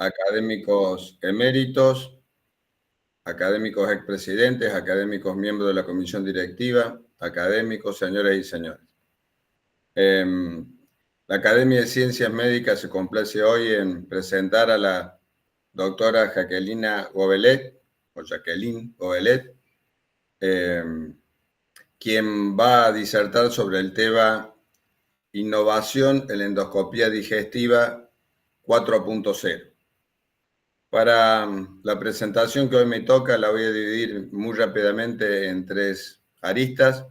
académicos eméritos, académicos expresidentes, académicos miembros de la comisión directiva, académicos, señoras y señores. La Academia de Ciencias Médicas se complace hoy en presentar a la doctora Jacqueline Gobelet, quien va a disertar sobre el tema Innovación en la endoscopía digestiva 4.0. Para la presentación que hoy me toca la voy a dividir muy rápidamente en tres aristas.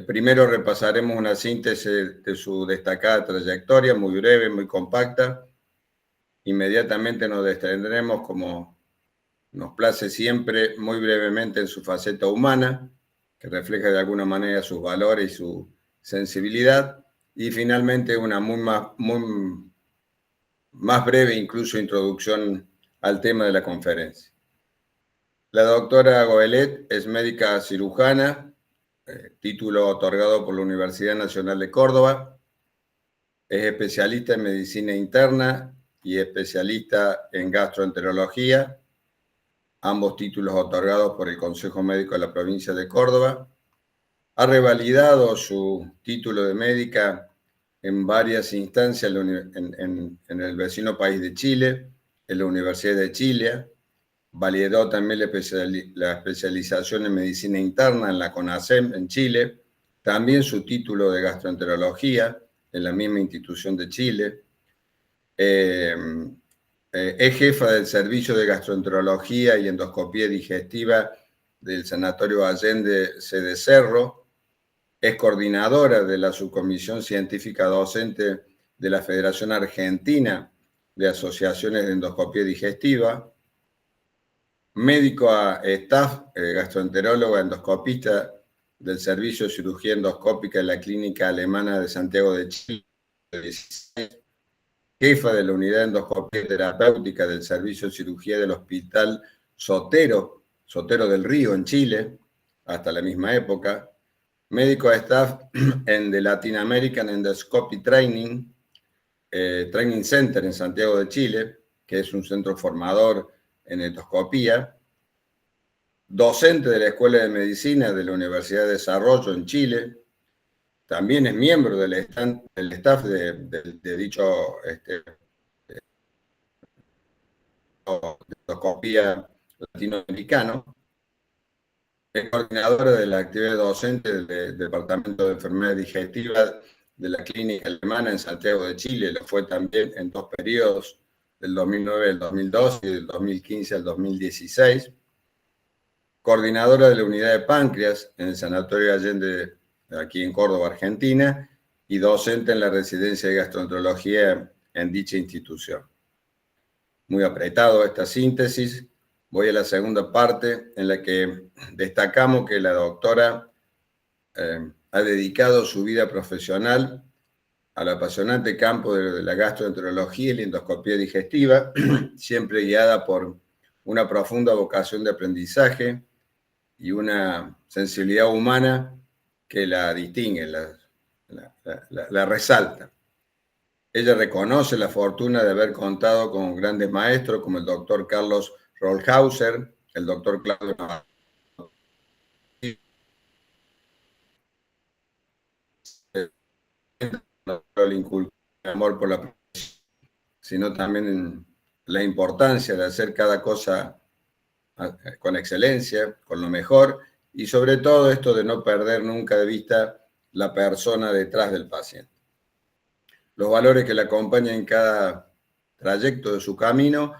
Primero repasaremos una síntesis de su destacada trayectoria, muy breve, muy compacta. Inmediatamente nos detendremos, como nos place siempre, muy brevemente en su faceta humana, que refleja de alguna manera sus valores y su sensibilidad. Y finalmente una más breve incluso introducción al tema de la conferencia. La doctora Gobelet es médica cirujana, título otorgado por la Universidad Nacional de Córdoba. Es especialista en medicina interna y especialista en gastroenterología, ambos títulos otorgados por el Consejo Médico de la provincia de Córdoba. Ha revalidado su título de médica en varias instancias en el vecino país de Chile, en la Universidad de Chile. Validó también la especialización en medicina interna en la CONASEM en Chile, también su título de gastroenterología en la misma institución de Chile. Es jefa del Servicio de Gastroenterología y Endoscopía Digestiva del Sanatorio Allende Sede Cerro. Es coordinadora de la Subcomisión Científica Docente de la Federación Argentina de Asociaciones de Endoscopía Digestiva. Médico a staff, gastroenteróloga, endoscopista del Servicio de Cirugía Endoscópica en la Clínica Alemana de Santiago de Chile, jefa de la Unidad de Endoscopía Terapéutica del Servicio de Cirugía del Hospital Sotero del Río, en Chile, hasta la misma época. Médico a staff en The Latin American Endoscopy Training Center en Santiago de Chile, que es un centro formador en endoscopía. Docente de la Escuela de Medicina de la Universidad de Desarrollo en Chile. También es miembro del staff de dicho endoscopía latinoamericano. Es coordinadora de la actividad docente del Departamento de Enfermedades Digestivas de la Clínica Alemana en Santiago de Chile. Lo fue también en dos periodos, del 2009 al 2012 y del 2015 al 2016. Coordinadora de la unidad de páncreas en el Sanatorio Allende, aquí en Córdoba, Argentina, y docente en la residencia de gastroenterología en dicha institución. Muy apretado esta síntesis. Voy a la segunda parte, en la que destacamos que la doctora ha dedicado su vida profesional al apasionante campo de la gastroenterología y la endoscopía digestiva, siempre guiada por una profunda vocación de aprendizaje y una sensibilidad humana que la distingue, la resalta. Ella reconoce la fortuna de haber contado con grandes maestros como el doctor Carlos Rollhauser, el doctor Claudio le inculcó el amor por la profesión, sino también la importancia de hacer cada cosa con excelencia, con lo mejor, y sobre todo esto de no perder nunca de vista la persona detrás del paciente. Los valores que le acompañan en cada trayecto de su camino,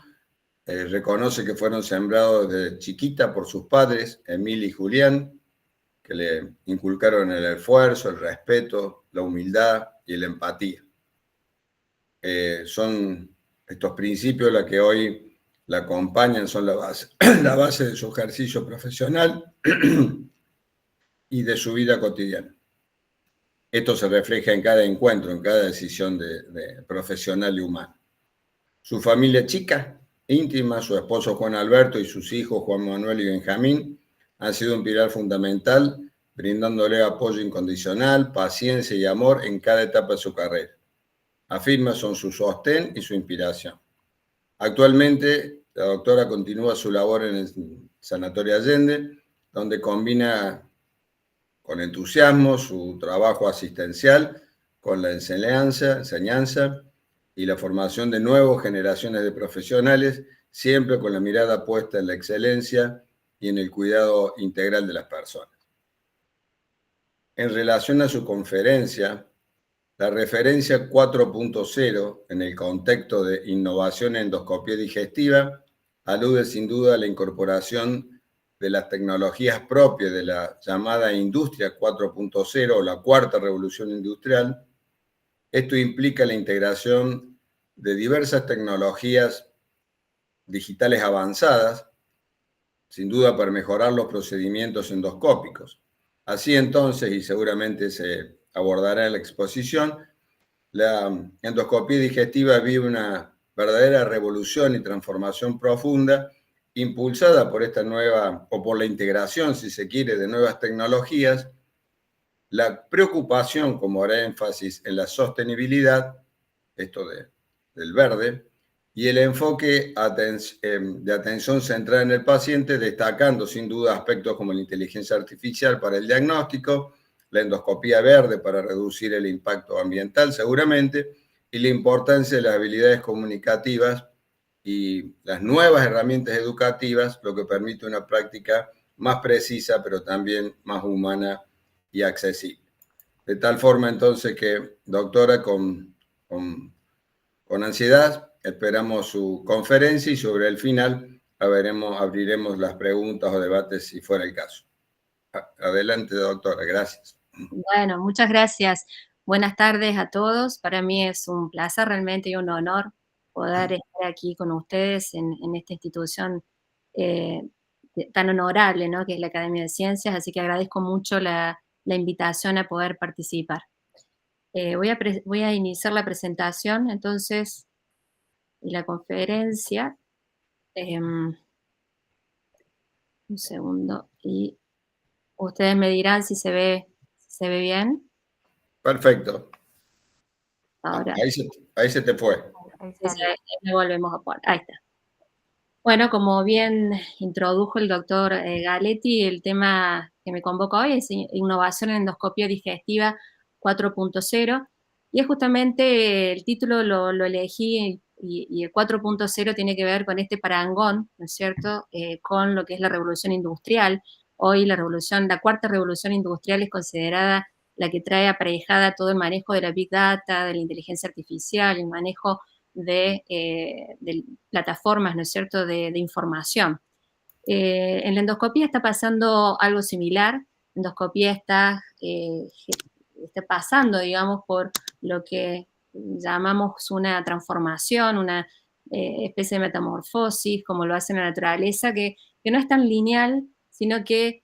reconoce que fueron sembrados desde chiquita por sus padres, Emil y Julián, que le inculcaron el esfuerzo, el respeto, la humildad y la empatía. Son estos principios los que hoy la acompañan, son la base de su ejercicio profesional y de su vida cotidiana. Esto se refleja en cada encuentro, en cada decisión de profesional y humana. Su familia chica, íntima, su esposo Juan Alberto y sus hijos Juan Manuel y Benjamín, han sido un pilar fundamental, brindándole apoyo incondicional, paciencia y amor en cada etapa de su carrera. Afirma son su sostén y su inspiración. Actualmente, la doctora continúa su labor en el Sanatorio Allende, donde combina con entusiasmo su trabajo asistencial con la enseñanza y la formación de nuevas generaciones de profesionales, siempre con la mirada puesta en la excelencia y en el cuidado integral de las personas. En relación a su conferencia, la referencia 4.0 en el contexto de innovación en endoscopía digestiva alude sin duda a la incorporación de las tecnologías propias de la llamada industria 4.0 o la cuarta revolución industrial. Esto implica la integración de diversas tecnologías digitales avanzadas, sin duda para mejorar los procedimientos endoscópicos. Así entonces, y seguramente se abordará en la exposición, la endoscopía digestiva vive una verdadera revolución y transformación profunda, impulsada por esta nueva, o por la integración, si se quiere, de nuevas tecnologías, la preocupación, como hará énfasis en la sostenibilidad, esto del verde, y el enfoque de atención centrada en el paciente, destacando sin duda aspectos como la inteligencia artificial para el diagnóstico, la endoscopía verde para reducir el impacto ambiental seguramente, y la importancia de las habilidades comunicativas y las nuevas herramientas educativas, lo que permite una práctica más precisa, pero también más humana y accesible. De tal forma entonces que, doctora, con ansiedad esperamos su conferencia y sobre el final abriremos las preguntas o debates si fuera el caso. Adelante, doctora, gracias. Bueno, muchas gracias. Buenas tardes a todos. Para mí es un placer realmente y un honor poder estar aquí con ustedes en esta institución eh, tan honorable, ¿no?, que es la Academia de Ciencias, así que agradezco mucho la invitación a poder participar. Voy a iniciar la presentación, entonces, y la conferencia. Un segundo, y ustedes me dirán si se ve bien. Perfecto. Ahora. Ahí se te fue. Le volvemos a poner. Ahí está. Bueno, como bien introdujo el doctor Galetti, el tema que me convoca hoy es innovación en endoscopia digestiva 4.0, y es justamente el título lo elegí, y el 4.0 tiene que ver con este parangón, ¿no es cierto?, con lo que es la revolución industrial. Hoy la cuarta revolución industrial es considerada la que trae aparejada todo el manejo de la Big Data, de la inteligencia artificial, el manejo de plataformas, ¿no es cierto?, de información. En la endoscopía está pasando algo similar. La endoscopía está pasando, digamos, por lo que llamamos una transformación, una especie de metamorfosis, como lo hace la naturaleza, que no es tan lineal, sino que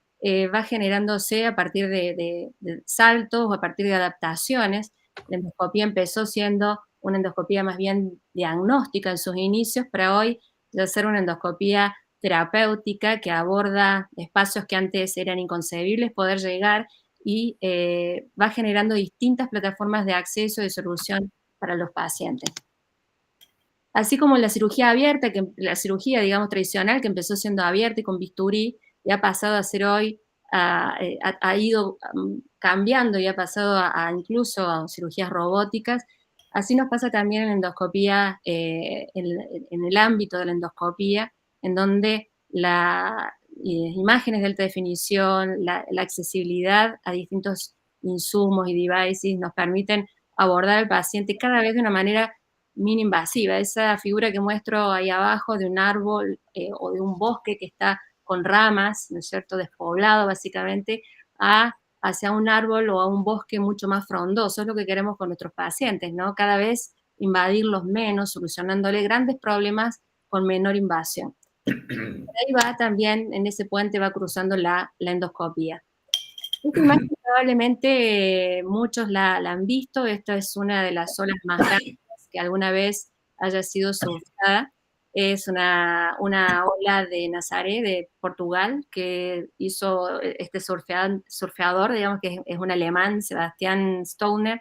va generándose a partir de saltos o a partir de adaptaciones. La endoscopía empezó siendo una endoscopía más bien diagnóstica en sus inicios, para hoy ya ser una endoscopía terapéutica que aborda espacios que antes eran inconcebibles poder llegar, y va generando distintas plataformas de acceso y solución para los pacientes. Así como la cirugía abierta, la cirugía, digamos, tradicional, que empezó siendo abierta y con bisturí, y ha pasado a ser hoy, ha ido cambiando y ha pasado incluso a cirugías robóticas. Así nos pasa también en la endoscopía, en el ámbito de la endoscopía, en donde las imágenes de alta definición, la accesibilidad a distintos insumos y devices nos permiten abordar al paciente cada vez de una manera mini-invasiva. Esa figura que muestro ahí abajo de un árbol o de un bosque que está con ramas, ¿no es cierto?, despoblado básicamente, hacia un árbol o a un bosque mucho más frondoso. Es lo que queremos con nuestros pacientes, ¿no? Cada vez invadirlos menos, solucionándole grandes problemas con menor invasión. Ahí va también, en ese puente va cruzando la endoscopía. Esta imagen probablemente muchos la han visto. Esta es una de las olas más grandes que alguna vez haya sido surfada. Es una ola de Nazaré, de Portugal, que hizo este surfeador, digamos que es un alemán, Sebastián Stoner,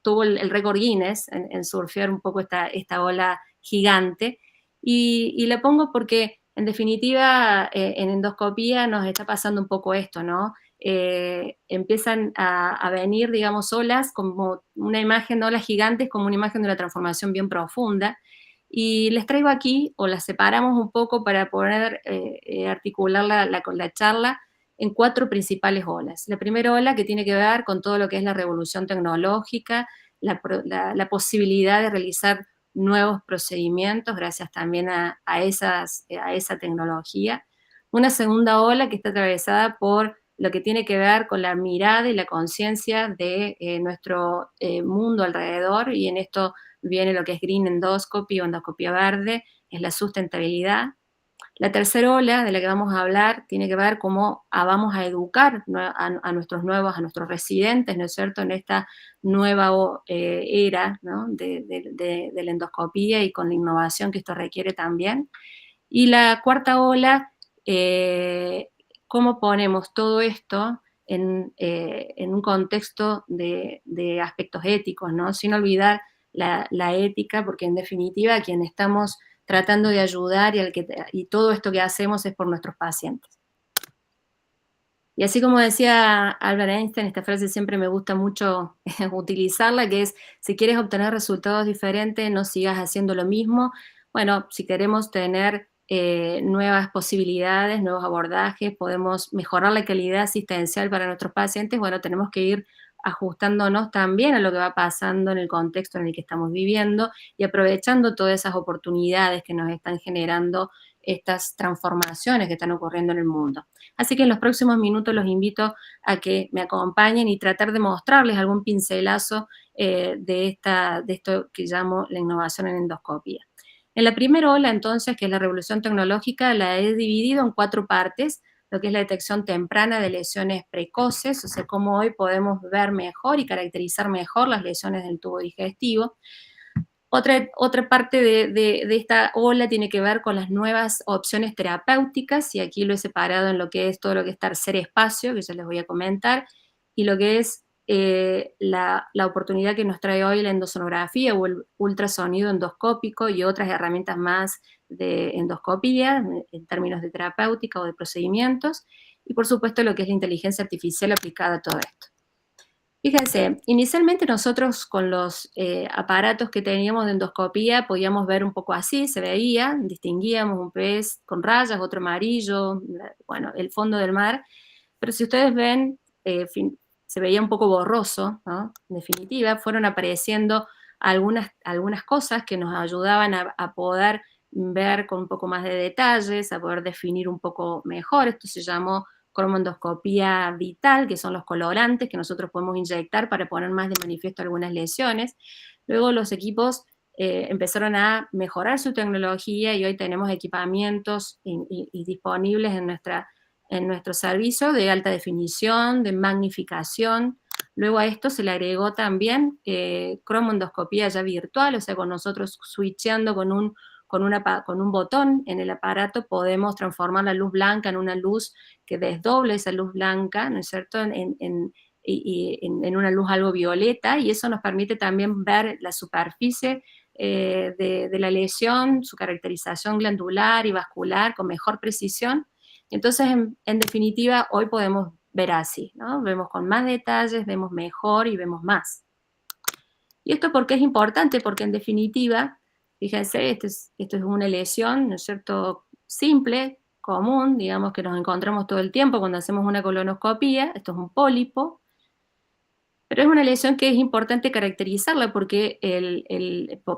tuvo el récord Guinness en surfear un poco esta ola gigante, y la pongo porque, en definitiva, en endoscopía nos está pasando un poco esto, ¿no? Empiezan a venir, digamos, olas, como una imagen de olas gigantes, como una imagen de una transformación bien profunda, y les traigo aquí, o las separamos un poco para poder articular la charla en 4 principales olas. La primera ola, que tiene que ver con todo lo que es la revolución tecnológica, la posibilidad de realizar nuevos procedimientos gracias también a esa tecnología. Una segunda ola que está atravesada por lo que tiene que ver con la mirada y la conciencia de nuestro mundo alrededor, y en esto viene lo que es green endoscopy o endoscopía verde, es la sustentabilidad. La tercera ola de la que vamos a hablar tiene que ver cómo vamos a educar a nuestros residentes, ¿no es cierto?, en esta nueva era, ¿no?, de la endoscopía, y con la innovación que esto requiere también. Y la cuarta ola, cómo ponemos todo esto en un contexto de aspectos éticos, ¿no?, sin olvidar la ética, porque en definitiva quien estamos tratando de ayudar y todo esto que hacemos es por nuestros pacientes. Y así como decía Albert Einstein, esta frase siempre me gusta mucho utilizarla, que es: si quieres obtener resultados diferentes, no sigas haciendo lo mismo. Bueno, si queremos tener nuevas posibilidades, nuevos abordajes, podemos mejorar la calidad asistencial para nuestros pacientes, bueno, tenemos que ir ajustándonos también a lo que va pasando en el contexto en el que estamos viviendo, y aprovechando todas esas oportunidades que nos están generando estas transformaciones que están ocurriendo en el mundo. Así que en los próximos minutos los invito a que me acompañen y tratar de mostrarles algún pincelazo de esto que llamo la innovación en endoscopía. En la primera ola, entonces, que es la revolución tecnológica, la he dividido en 4 partes: lo que es la detección temprana de lesiones precoces, o sea, cómo hoy podemos ver mejor y caracterizar mejor las lesiones del tubo digestivo. Otra parte de esta ola tiene que ver con las nuevas opciones terapéuticas, y aquí lo he separado en lo que es todo lo que es tercer espacio, que ya les voy a comentar, y lo que es la oportunidad que nos trae hoy la endosonografía o el ultrasonido endoscópico y otras herramientas más de endoscopía en términos de terapéutica o de procedimientos, y por supuesto lo que es la inteligencia artificial aplicada a todo esto. Fíjense, inicialmente nosotros con los aparatos que teníamos de endoscopía podíamos ver un poco así, se veía, distinguíamos un pez con rayas, otro amarillo, bueno, el fondo del mar, pero si ustedes ven, se veía un poco borroso, ¿no? En definitiva, fueron apareciendo algunas cosas que nos ayudaban a poder ver con un poco más de detalles, a poder definir un poco mejor. Esto se llamó cromoendoscopía vital, que son los colorantes que nosotros podemos inyectar para poner más de manifiesto algunas lesiones. Luego los equipos empezaron a mejorar su tecnología, y hoy tenemos equipamientos y disponibles en nuestro servicio de alta definición, de magnificación. Luego a esto se le agregó también cromoendoscopía ya virtual, o sea, con nosotros switcheando con un botón en el aparato podemos transformar la luz blanca en una luz que desdoble esa luz blanca, ¿no es cierto?, en una luz algo violeta, y eso nos permite también ver la superficie de la lesión, su caracterización glandular y vascular con mejor precisión. Entonces, en definitiva, hoy podemos ver así, ¿no? Vemos con más detalles, vemos mejor y vemos más. ¿Y esto por qué es importante? Porque en definitiva, fíjense, esto es una lesión, ¿no es cierto?, simple, común, digamos, que nos encontramos todo el tiempo cuando hacemos una colonoscopía. Esto es un pólipo, pero es una lesión que es importante caracterizarla porque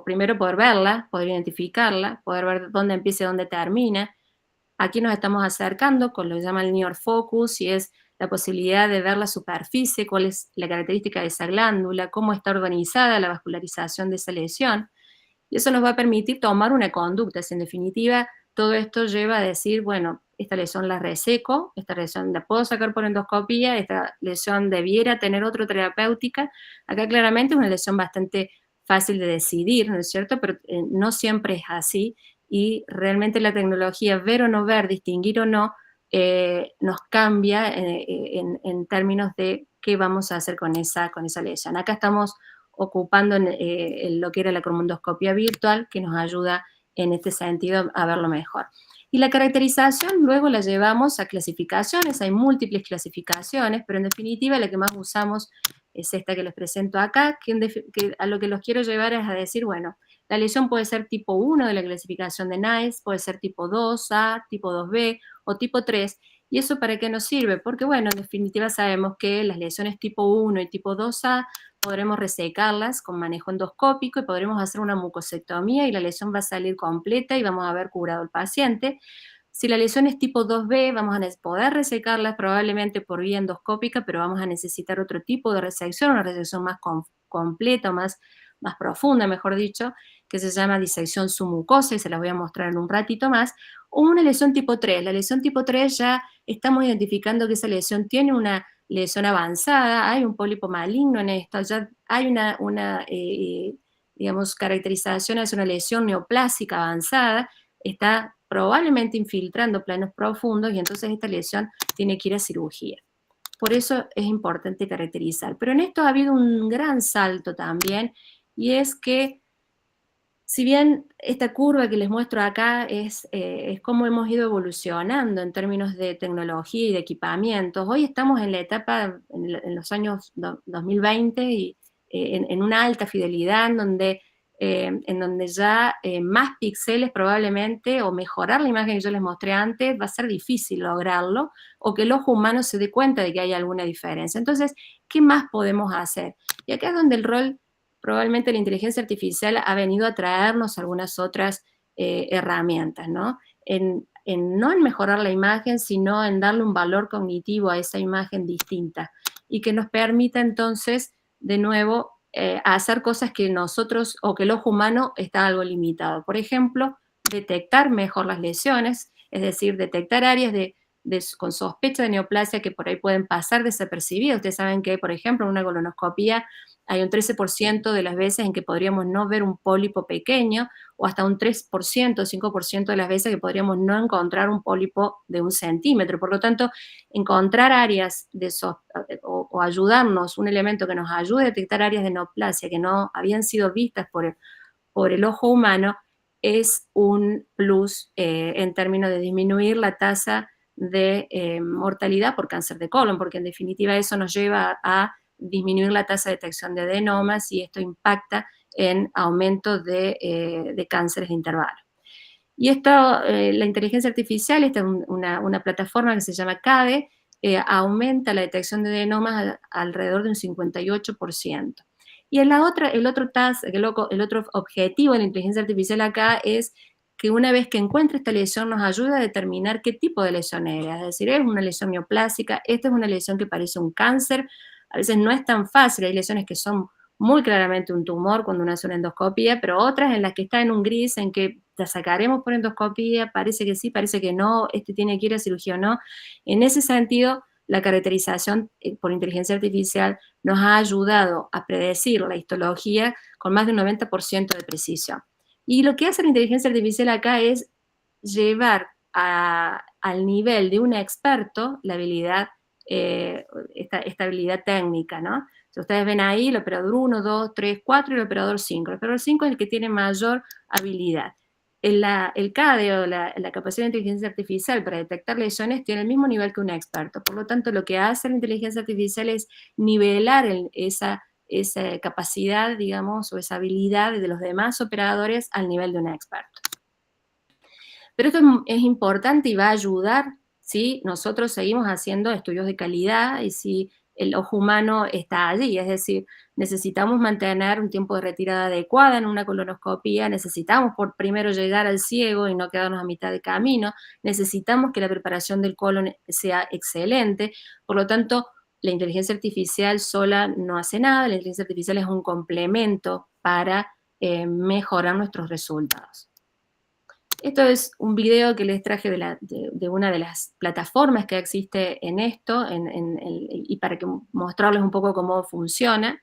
primero poder verla, poder identificarla, poder ver dónde empieza y dónde termina. Aquí nos estamos acercando con lo que llama el near focus, y es la posibilidad de ver la superficie, cuál es la característica de esa glándula, cómo está organizada la vascularización de esa lesión. Y eso nos va a permitir tomar una conducta. En definitiva, todo esto lleva a decir, bueno, esta lesión la reseco, esta lesión la puedo sacar por endoscopía, esta lesión debiera tener otra terapéutica. Acá claramente es una lesión bastante fácil de decidir, ¿no es cierto? Pero no siempre es así, y realmente la tecnología, ver o no ver, distinguir o no, nos cambia en términos de qué vamos a hacer con esa lesión. Acá estamos ocupando lo que era la cromondoscopia virtual, que nos ayuda en este sentido a verlo mejor. Y la caracterización luego la llevamos a clasificaciones, hay múltiples clasificaciones, pero en definitiva la que más usamos es esta que les presento acá, que a lo que los quiero llevar es a decir, bueno, la lesión puede ser tipo 1 de la clasificación de NICE, puede ser tipo 2A, tipo 2B o tipo 3. ¿Y eso para qué nos sirve? Porque, bueno, en definitiva sabemos que las lesiones tipo 1 y tipo 2A podremos resecarlas con manejo endoscópico y podremos hacer una mucosectomía y la lesión va a salir completa y vamos a haber curado al paciente. Si la lesión es tipo 2B, vamos a poder resecarla probablemente por vía endoscópica, pero vamos a necesitar otro tipo de resección, una resección más completa, más profunda, mejor dicho, que se llama disección submucosa, y se las voy a mostrar en un ratito más, o una lesión tipo 3. La lesión tipo 3 ya estamos identificando que esa lesión tiene una lesión avanzada, hay un pólipo maligno en esto, ya hay digamos, caracterización, es una lesión neoplásica avanzada, está probablemente infiltrando planos profundos y entonces esta lesión tiene que ir a cirugía. Por eso es importante caracterizar. Pero en esto ha habido un gran salto también, y es que si bien esta curva que les muestro acá es cómo hemos ido evolucionando en términos de tecnología y de equipamientos, hoy estamos en la etapa, en los años 2020, y en una alta fidelidad, en donde ya más píxeles probablemente, o mejorar la imagen que yo les mostré antes, va a ser difícil lograrlo, o que el ojo humano se dé cuenta de que hay alguna diferencia. Entonces, ¿qué más podemos hacer? Y acá es donde el rol, probablemente la inteligencia artificial ha venido a traernos algunas otras herramientas, ¿no? No en mejorar la imagen, sino en darle un valor cognitivo a esa imagen distinta, y que nos permita entonces, de nuevo, hacer cosas que nosotros, o que el ojo humano está algo limitado. Por ejemplo, detectar mejor las lesiones, es decir, detectar áreas con sospecha de neoplasia que por ahí pueden pasar desapercibidas. Ustedes saben que, por ejemplo, en una colonoscopía hay un 13% de las veces en que podríamos no ver un pólipo pequeño, o hasta un 3%, 5% de las veces que podríamos no encontrar un pólipo de 1 centímetro. Por lo tanto, encontrar áreas o ayudarnos, un elemento que nos ayude a detectar áreas de neoplasia que no habían sido vistas por el ojo humano, es un plus en términos de disminuir la tasa de mortalidad por cáncer de colon, porque en definitiva eso nos lleva a disminuir la tasa de detección de adenomas, y esto impacta en aumento de cánceres de intervalo. Y esto, la inteligencia artificial, esta es una plataforma que se llama CADE, aumenta la detección de adenomas alrededor de un 58%. Y el otro objetivo de la inteligencia artificial acá es que una vez que encuentre esta lesión nos ayuda a determinar qué tipo de lesión era. Es decir, es una lesión neoplásica, esta es una lesión que parece un cáncer. A veces no es tan fácil, hay lesiones que son muy claramente un tumor cuando uno hace una endoscopía, pero otras en las que está en un gris, en que la sacaremos por endoscopía, parece que sí, parece que no, tiene que ir a cirugía o no. En ese sentido, la caracterización por inteligencia artificial nos ha ayudado a predecir la histología con más de un 90% de precisión. Y lo que hace la inteligencia artificial acá es llevar al nivel de un experto la habilidad, esta habilidad técnica, ¿no? Si ustedes ven ahí, el operador 1, 2, 3, 4 y el operador 5. El operador 5 es el que tiene mayor habilidad. El CADE, o la capacidad de inteligencia artificial para detectar lesiones, tiene el mismo nivel que un experto. Por lo tanto, lo que hace la inteligencia artificial es nivelar esa capacidad, digamos, o esa habilidad de los demás operadores al nivel de un experto. Pero esto es importante y va a ayudar si nosotros seguimos haciendo estudios de calidad y si el ojo humano está allí. Es decir, necesitamos mantener un tiempo de retirada adecuada en una colonoscopía, necesitamos primero llegar al ciego y no quedarnos a mitad de camino, necesitamos que la preparación del colon sea excelente. Por lo tanto, la inteligencia artificial sola no hace nada, la inteligencia artificial es un complemento para mejorar nuestros resultados. Esto es un video que les traje de una de las plataformas que existe en esto, y para mostrarles un poco cómo funciona.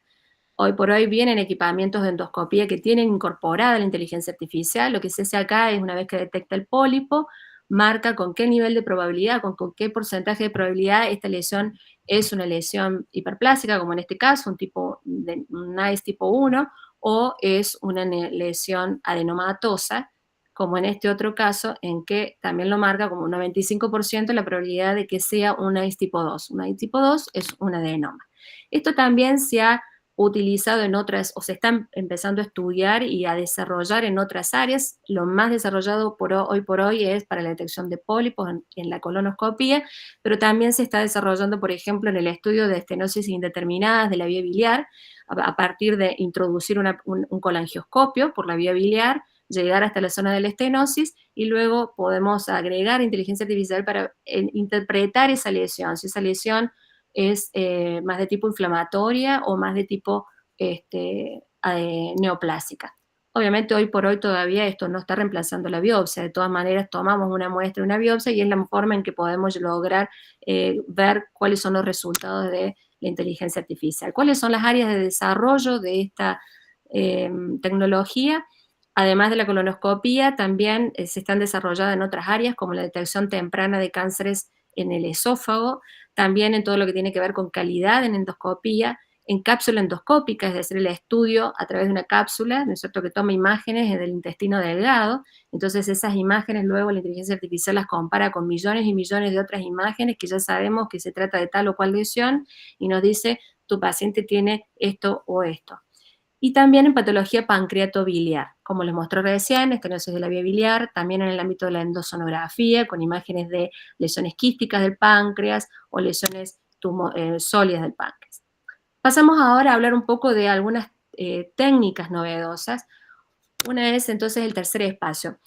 Hoy por hoy vienen equipamientos de endoscopía que tienen incorporada la inteligencia artificial. Lo que se hace acá es, una vez que detecta el pólipo, marca con qué nivel de probabilidad, con qué porcentaje de probabilidad esta lesión es una lesión hiperplásica, como en este caso, un NICE tipo 1, o es una lesión adenomatosa, como en este otro caso, en que también lo marca como un 95% la probabilidad de que sea un NICE tipo 2. Un NICE tipo 2 es un adenoma. Esto también se ha utilizado en otras, o se están empezando a estudiar y a desarrollar en otras áreas. Lo más desarrollado hoy por hoy es para la detección de pólipos en la colonoscopía, pero también se está desarrollando, por ejemplo, en el estudio de estenosis indeterminadas de la vía biliar, a partir de introducir un colangioscopio por la vía biliar, llegar hasta la zona de la estenosis y luego podemos agregar inteligencia artificial para interpretar esa lesión. Si esa lesión es más de tipo inflamatoria o más de tipo neoplásica. Obviamente hoy por hoy todavía esto no está reemplazando la biopsia, de todas maneras tomamos una muestra, una biopsia y es la forma en que podemos lograr ver cuáles son los resultados de la inteligencia artificial. ¿Cuáles son las áreas de desarrollo de esta tecnología? Además de la colonoscopía, también se están desarrollando en otras áreas como la detección temprana de cánceres en el esófago, también en todo lo que tiene que ver con calidad en endoscopía, en cápsula endoscópica, es decir, el estudio a través de una cápsula, ¿no es cierto?, que toma imágenes del intestino delgado, entonces esas imágenes luego la inteligencia artificial las compara con millones y millones de otras imágenes que ya sabemos que se trata de tal o cual lesión y nos dice, tu paciente tiene esto o esto. Y también en patología pancreatobiliar, como les mostré recién, estenosis de la vía biliar, también en el ámbito de la endosonografía, con imágenes de lesiones quísticas del páncreas o lesiones sólidas del páncreas. Pasamos ahora a hablar un poco de algunas técnicas novedosas. Una es entonces el tercer espacio.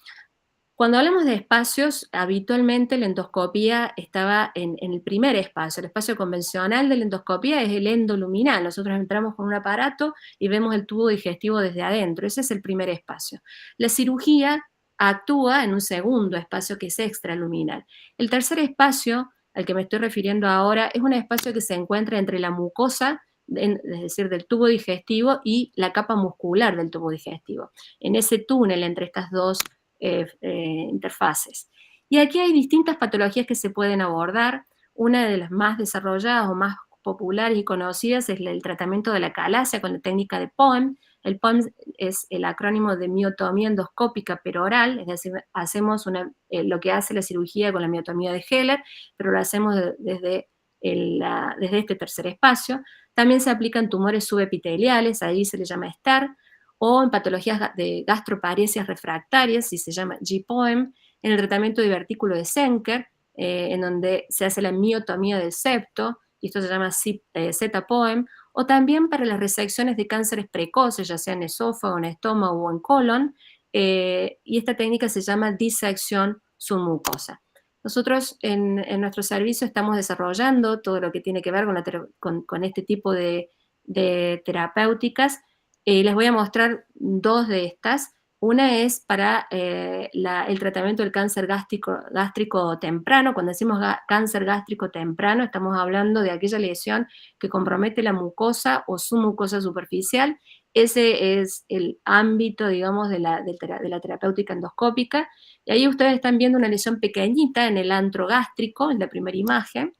Cuando hablamos de espacios, habitualmente la endoscopía estaba en el primer espacio. El espacio convencional de la endoscopía es el endoluminal. Nosotros entramos con un aparato y vemos el tubo digestivo desde adentro. Ese es el primer espacio. La cirugía actúa en un segundo espacio que es extraluminal. El tercer espacio al que me estoy refiriendo ahora es un espacio que se encuentra entre la mucosa, es decir, del tubo digestivo, y la capa muscular del tubo digestivo. En ese túnel entre estas dos interfaces. Y aquí hay distintas patologías que se pueden abordar. Una de las más desarrolladas o más populares y conocidas es el tratamiento de la calasia con la técnica de POEM. El POEM es el acrónimo de miotomía endoscópica peroral, es decir, hacemos lo que hace la cirugía con la miotomía de Heller, pero lo hacemos desde este tercer espacio. También se aplican tumores subepiteliales, ahí se le llama STAR, o en patologías de gastroparesias refractarias, si se llama G-POEM, en el tratamiento de divertículo de Zenker, en donde se hace la miotomía del septo, y esto se llama Z-POEM, o también para las resecciones de cánceres precoces, ya sea en esófago, en estómago o en colon, y esta técnica se llama disección submucosa. Nosotros en nuestro servicio estamos desarrollando todo lo que tiene que ver con este tipo de terapéuticas. Les voy a mostrar dos de estas. Una es para el tratamiento del cáncer gástrico temprano. Cuando decimos cáncer gástrico temprano, estamos hablando de aquella lesión que compromete la mucosa o su mucosa superficial. Ese es el ámbito, digamos, de la terapéutica endoscópica. Y ahí ustedes están viendo una lesión pequeñita en el antro gástrico, en la primera imagen.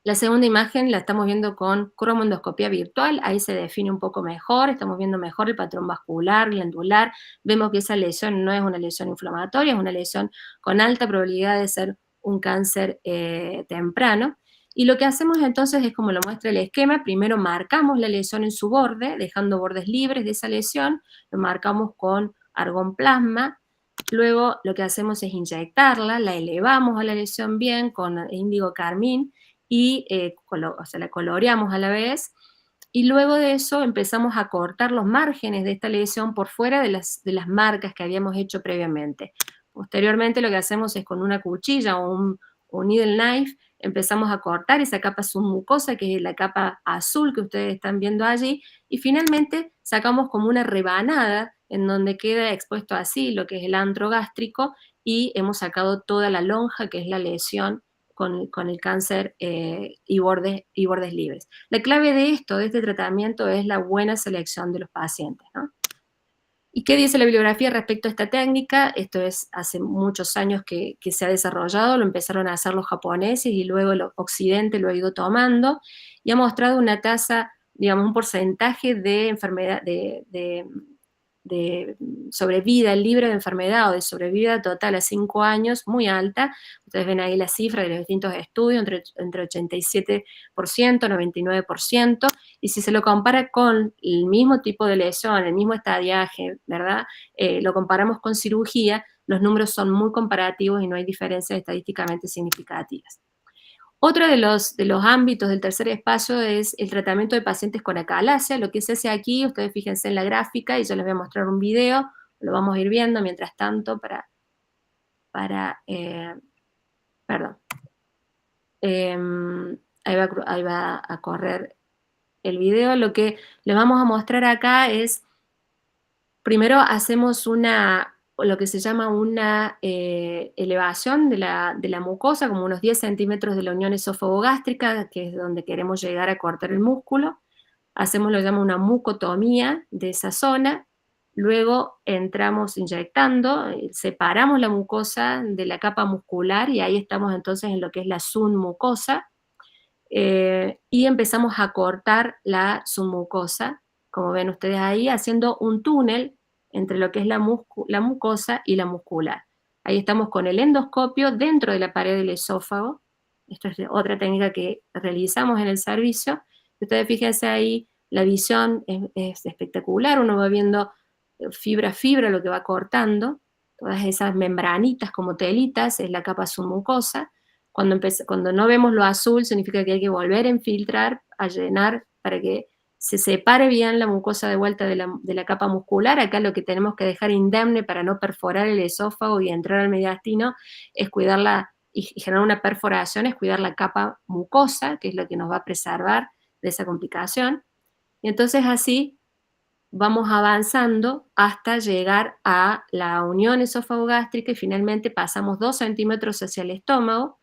La segunda imagen la estamos viendo con cromoendoscopía virtual, ahí se define un poco mejor, estamos viendo mejor el patrón vascular, glandular, vemos que esa lesión no es una lesión inflamatoria, es una lesión con alta probabilidad de ser un cáncer temprano. Y lo que hacemos entonces es, como lo muestra el esquema, primero marcamos la lesión en su borde, dejando bordes libres de esa lesión, lo marcamos con argón plasma. Luego lo que hacemos es inyectarla, la elevamos a la lesión bien con índigo carmín, y la coloreamos a la vez, y luego de eso empezamos a cortar los márgenes de esta lesión por fuera de las marcas que habíamos hecho previamente. Posteriormente lo que hacemos es con una cuchilla o un needle knife, empezamos a cortar esa capa submucosa, que es la capa azul que ustedes están viendo allí, y finalmente sacamos como una rebanada en donde queda expuesto así lo que es el antro gástrico, y hemos sacado toda la lonja, que es la lesión con el cáncer y bordes libres. La clave de este tratamiento es la buena selección de los pacientes, ¿no? ¿Y qué dice la bibliografía respecto a esta técnica? Esto es hace muchos años que se ha desarrollado, lo empezaron a hacer los japoneses y luego el occidente lo ha ido tomando, y ha mostrado una tasa, digamos, un porcentaje de enfermedad, de sobrevida libre de enfermedad o de sobrevida total a 5 años muy alta. Ustedes ven ahí la cifra de los distintos estudios, entre 87%, 99%, y si se lo compara con el mismo tipo de lesión, el mismo estadiaje, ¿verdad? Lo comparamos con cirugía, los números son muy comparativos y no hay diferencias estadísticamente significativas. Otro de los ámbitos del tercer espacio es el tratamiento de pacientes con acalasia. Lo que se hace aquí, ustedes fíjense en la gráfica y yo les voy a mostrar un video, lo vamos a ir viendo mientras tanto perdón. Ahí va a correr el video. Lo que les vamos a mostrar acá es, primero hacemos lo que se llama una elevación de la mucosa, como unos 10 centímetros de la unión esófago-gástrica, que es donde queremos llegar a cortar el músculo. Hacemos lo que se llama una mucotomía de esa zona. Luego entramos inyectando, separamos la mucosa de la capa muscular y ahí estamos entonces en lo que es la submucosa. Y empezamos a cortar la submucosa, como ven ustedes ahí, haciendo un túnel entre lo que es la mucosa y la muscular. Ahí estamos con el endoscopio dentro de la pared del esófago. Esta es otra técnica que realizamos en el servicio. Ustedes fíjense ahí, la visión es espectacular, uno va viendo fibra a fibra lo que va cortando, todas esas membranitas como telitas, es la capa submucosa. Cuando no vemos lo azul, significa que hay que volver a infiltrar, a llenar, para que se separe bien la mucosa de vuelta de la capa muscular. Acá lo que tenemos que dejar indemne para no perforar el esófago y entrar al mediastino es cuidarla y generar una perforación, es cuidar la capa mucosa, que es lo que nos va a preservar de esa complicación. Y entonces así vamos avanzando hasta llegar a la unión esófago-gástrica y finalmente pasamos 2 centímetros hacia el estómago,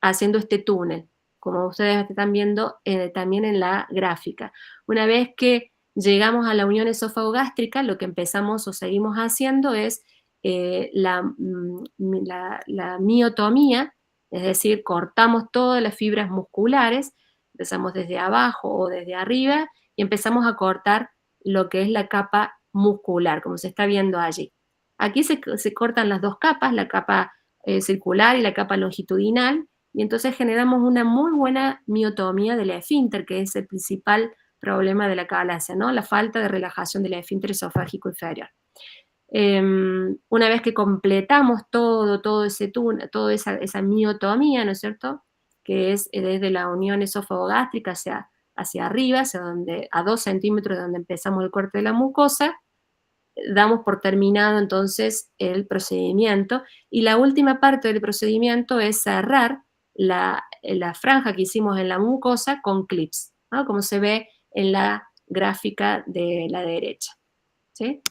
haciendo este túnel, como ustedes están viendo también en la gráfica. Una vez que llegamos a la unión esófago-gástrica, lo que empezamos o seguimos haciendo es la miotomía, es decir, cortamos todas las fibras musculares, empezamos desde abajo o desde arriba y empezamos a cortar lo que es la capa muscular, como se está viendo allí. Aquí se cortan las dos capas, la capa circular y la capa longitudinal, y entonces generamos una muy buena miotomía del esfínter, que es el principal problema de la acalasia, ¿no? La falta de relajación del esfínter esofágico inferior. Una vez que completamos todo ese túnel, toda esa miotomía, ¿no es cierto?, que es desde la unión esófago-gástrica hacia arriba, a 2 centímetros de donde empezamos el corte de la mucosa, damos por terminado entonces el procedimiento, y la última parte del procedimiento es cerrar la franja que hicimos en la mucosa con clips, ¿no?, como se ve en la gráfica de la derecha, ¿sí?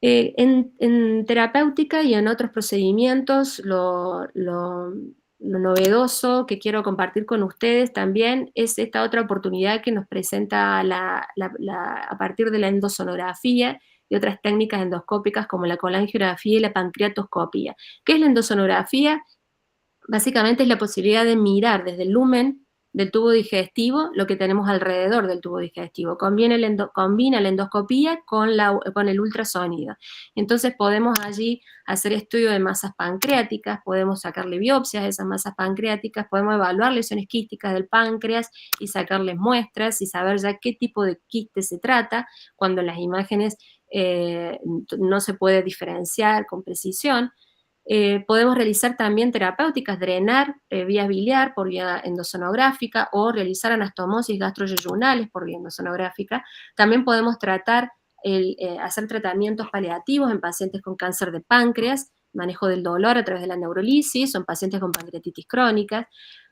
En terapéutica y en otros procedimientos, lo novedoso que quiero compartir con ustedes también es esta otra oportunidad que nos presenta a partir de la endosonografía y otras técnicas endoscópicas como la colangiografía y la pancreatoscopía. ¿Qué es la endosonografía? Básicamente es la posibilidad de mirar desde el lumen del tubo digestivo lo que tenemos alrededor del tubo digestivo. Combina la endoscopía con el ultrasonido. Entonces podemos allí hacer estudio de masas pancreáticas, podemos sacarle biopsias a esas masas pancreáticas, podemos evaluar lesiones quísticas del páncreas y sacarles muestras y saber ya qué tipo de quiste se trata, cuando en las imágenes no se puede diferenciar con precisión. Podemos realizar también terapéuticas, drenar vía biliar por vía endosonográfica o realizar anastomosis gastroyeyunales por vía endosonográfica. También podemos hacer tratamientos paliativos en pacientes con cáncer de páncreas, manejo del dolor a través de la neurolisis o en pacientes con pancreatitis crónicas.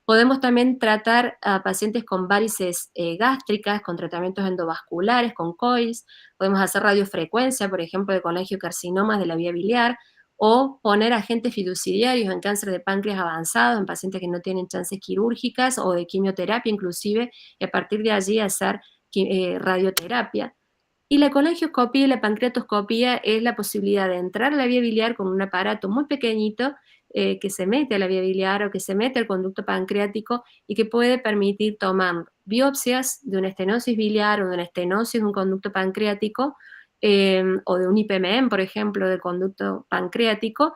Podemos también tratar a pacientes con varices gástricas, con tratamientos endovasculares, con coils. Podemos hacer radiofrecuencia, por ejemplo, de colangiocarcinomas de la vía biliar, o poner agentes fiduciarios en cáncer de páncreas avanzado, en pacientes que no tienen chances quirúrgicas o de quimioterapia inclusive, y a partir de allí hacer radioterapia. Y la colangioscopía y la pancreatoscopía es la posibilidad de entrar a la vía biliar con un aparato muy pequeñito que se mete a la vía biliar o que se mete al conducto pancreático y que puede permitir tomar biopsias de una estenosis biliar o de una estenosis de un conducto pancreático o de un IPMM, por ejemplo, del conducto pancreático,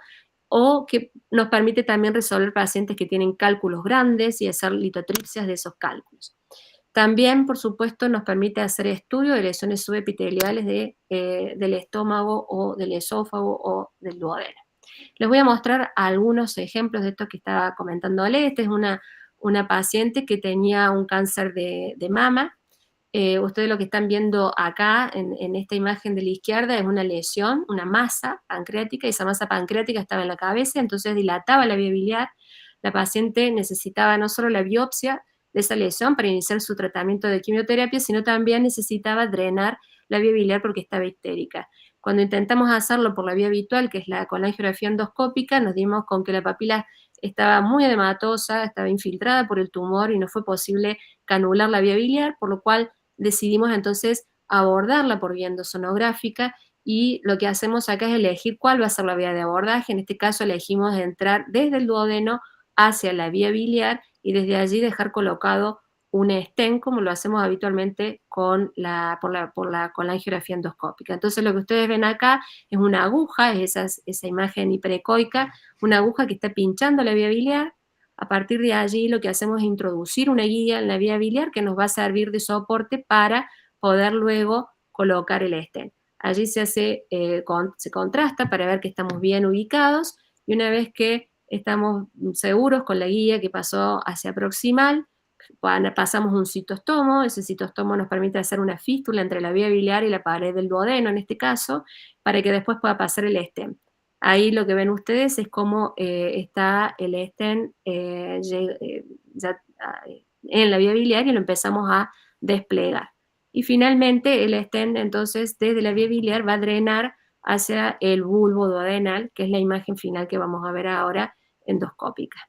o que nos permite también resolver pacientes que tienen cálculos grandes y hacer litotripsias de esos cálculos. También, por supuesto, nos permite hacer estudio de lesiones subepiteliales del estómago o del esófago o del duodeno. Les voy a mostrar algunos ejemplos de esto que estaba comentándole. Esta es una paciente que tenía un cáncer de mama. Ustedes lo que están viendo acá en esta imagen de la izquierda es una lesión, una masa pancreática, y esa masa pancreática estaba en la cabeza, entonces dilataba la vía biliar. La paciente necesitaba no solo la biopsia de esa lesión para iniciar su tratamiento de quimioterapia, sino también necesitaba drenar la vía biliar porque estaba histérica. Cuando intentamos hacerlo por la vía habitual, que es la colangiografía endoscópica, nos dimos con que la papila estaba muy edematosa, estaba infiltrada por el tumor y no fue posible canular la vía biliar, por lo cual decidimos entonces abordarla por vía endosonográfica y lo que hacemos acá es elegir cuál va a ser la vía de abordaje. En este caso elegimos entrar desde el duodeno hacia la vía biliar y desde allí dejar colocado un stent, como lo hacemos habitualmente por la colangiografía endoscópica. Entonces lo que ustedes ven acá es una aguja, es esa imagen hiperecoica, una aguja que está pinchando la vía biliar. A partir de allí lo que hacemos es introducir una guía en la vía biliar que nos va a servir de soporte para poder luego colocar el stent. Allí se contrasta para ver que estamos bien ubicados y una vez que estamos seguros con la guía que pasó hacia proximal, pasamos un citostomo, ese citostomo nos permite hacer una fístula entre la vía biliar y la pared del duodeno en este caso, para que después pueda pasar el stent. Ahí lo que ven ustedes es cómo está el stent en la vía biliar y lo empezamos a desplegar. Y finalmente el stent entonces desde la vía biliar va a drenar hacia el bulbo duodenal, que es la imagen final que vamos a ver ahora endoscópica.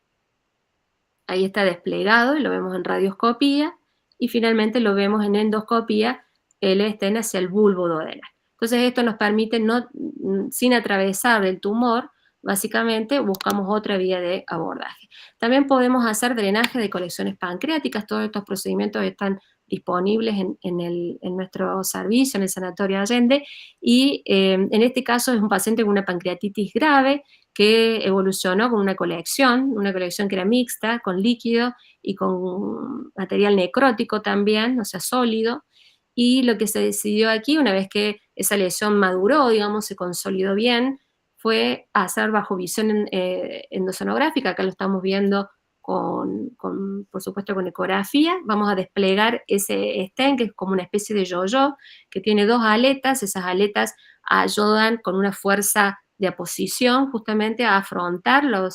Ahí está desplegado y lo vemos en radioscopía y finalmente lo vemos en endoscopía, el stent hacia el bulbo duodenal. Entonces esto nos permite, sin atravesar el tumor, básicamente buscamos otra vía de abordaje. También podemos hacer drenaje de colecciones pancreáticas, todos estos procedimientos están disponibles en nuestro servicio, en el Sanatorio Allende, y en este caso es un paciente con una pancreatitis grave que evolucionó con una colección que era mixta, con líquido y con material necrótico también, o sea, sólido, y lo que se decidió aquí, una vez que esa lesión maduró, digamos, se consolidó bien, fue hacer bajo visión endosonográfica, acá lo estamos viendo por supuesto, con ecografía. Vamos a desplegar ese stent, que es como una especie de yo-yo, que tiene dos aletas. Esas aletas ayudan con una fuerza de aposición justamente a afrontar lo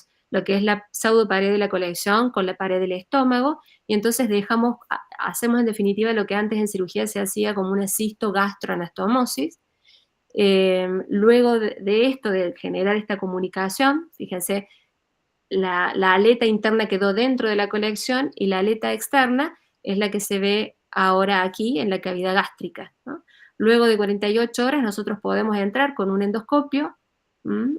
que es la pseudopared de la colección con la pared del estómago, y entonces hacemos en definitiva lo que antes en cirugía se hacía como una cistogastroanastomosis. Luego de esto, de generar esta comunicación, fíjense, la aleta interna quedó dentro de la colección y la aleta externa es la que se ve ahora aquí en la cavidad gástrica, ¿no? Luego de 48 horas nosotros podemos entrar con un endoscopio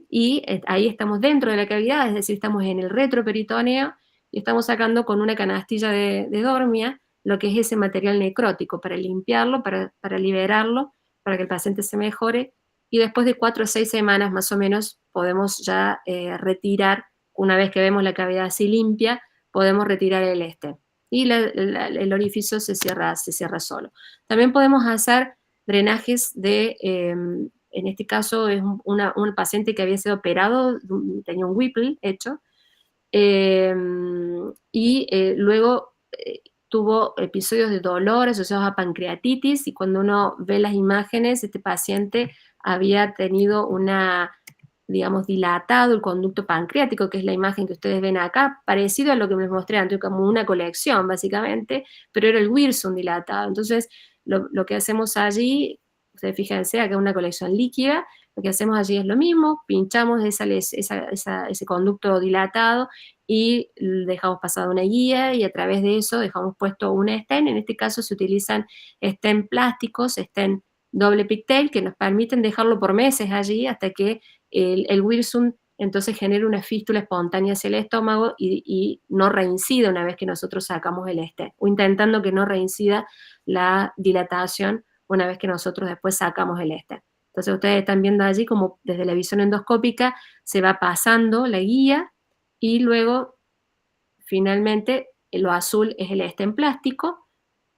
y ahí estamos dentro de la cavidad, es decir, estamos en el retroperitoneo y estamos sacando con una canastilla de dormia lo que es ese material necrótico para limpiarlo, para liberarlo, para que el paciente se mejore, y después de 4 o 6 semanas más o menos podemos ya retirar. Una vez que vemos la cavidad así limpia, podemos retirar el stent y el orificio se cierra solo. También podemos hacer drenajes en este caso es un paciente que había sido operado, tenía un Whipple hecho, y luego tuvo episodios de dolor asociados a pancreatitis, y cuando uno ve las imágenes, este paciente había tenido digamos, dilatado el conducto pancreático, que es la imagen que ustedes ven acá, parecido a lo que les mostré antes, como una colección, básicamente, pero era el Wirsum dilatado. Entonces, lo que hacemos allí, ustedes fíjense, acá una colección líquida, lo que hacemos allí es lo mismo, pinchamos ese conducto dilatado y dejamos pasada una guía, y a través de eso dejamos puesto un stent. En este caso se utilizan stent plásticos, stent doble pigtail que nos permiten dejarlo por meses allí hasta que el Wirsung entonces genera una fístula espontánea hacia el estómago y no reincida una vez que nosotros sacamos el stent, o intentando que no reincida la dilatación una vez que nosotros después sacamos el stent. Entonces ustedes están viendo allí como desde la visión endoscópica se va pasando la guía y luego finalmente lo azul es el stent plástico,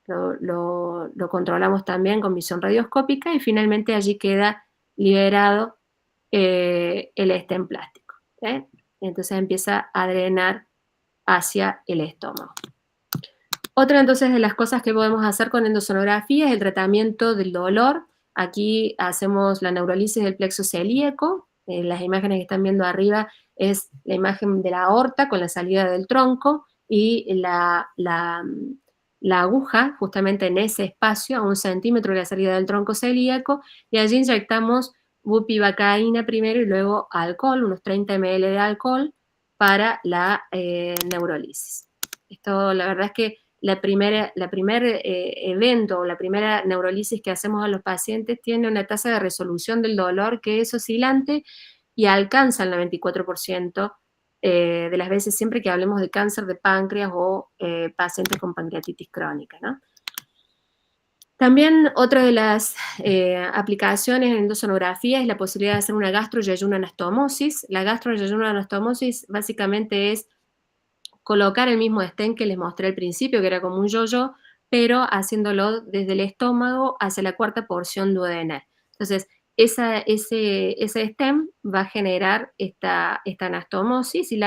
lo controlamos también con visión radioscópica y finalmente allí queda liberado el stent plástico. Entonces empieza a drenar hacia el estómago. Otra entonces de las cosas que podemos hacer con endosonografía es el tratamiento del dolor. Aquí hacemos la neurolisis del plexo celíaco. Las imágenes que están viendo arriba es la imagen de la aorta con la salida del tronco y la aguja justamente en ese espacio, a 1 centímetro de la salida del tronco celíaco, y allí inyectamos bupivacaína primero y luego alcohol, unos 30 ml de alcohol para la neurolisis. Esto la verdad es que la primera evento o la primera neurolisis que hacemos a los pacientes tiene una tasa de resolución del dolor que es oscilante y alcanza el 94% de las veces siempre que hablemos de cáncer de páncreas o pacientes con pancreatitis crónica, ¿no? También otra de las aplicaciones en endosonografía es la posibilidad de hacer una gastroyeyuno anastomosis. La gastroyeyuno anastomosis básicamente es colocar el mismo stent que les mostré al principio, que era como un yo-yo, pero haciéndolo desde el estómago hacia la cuarta porción duodenal. Entonces, ese stent va a generar esta anastomosis y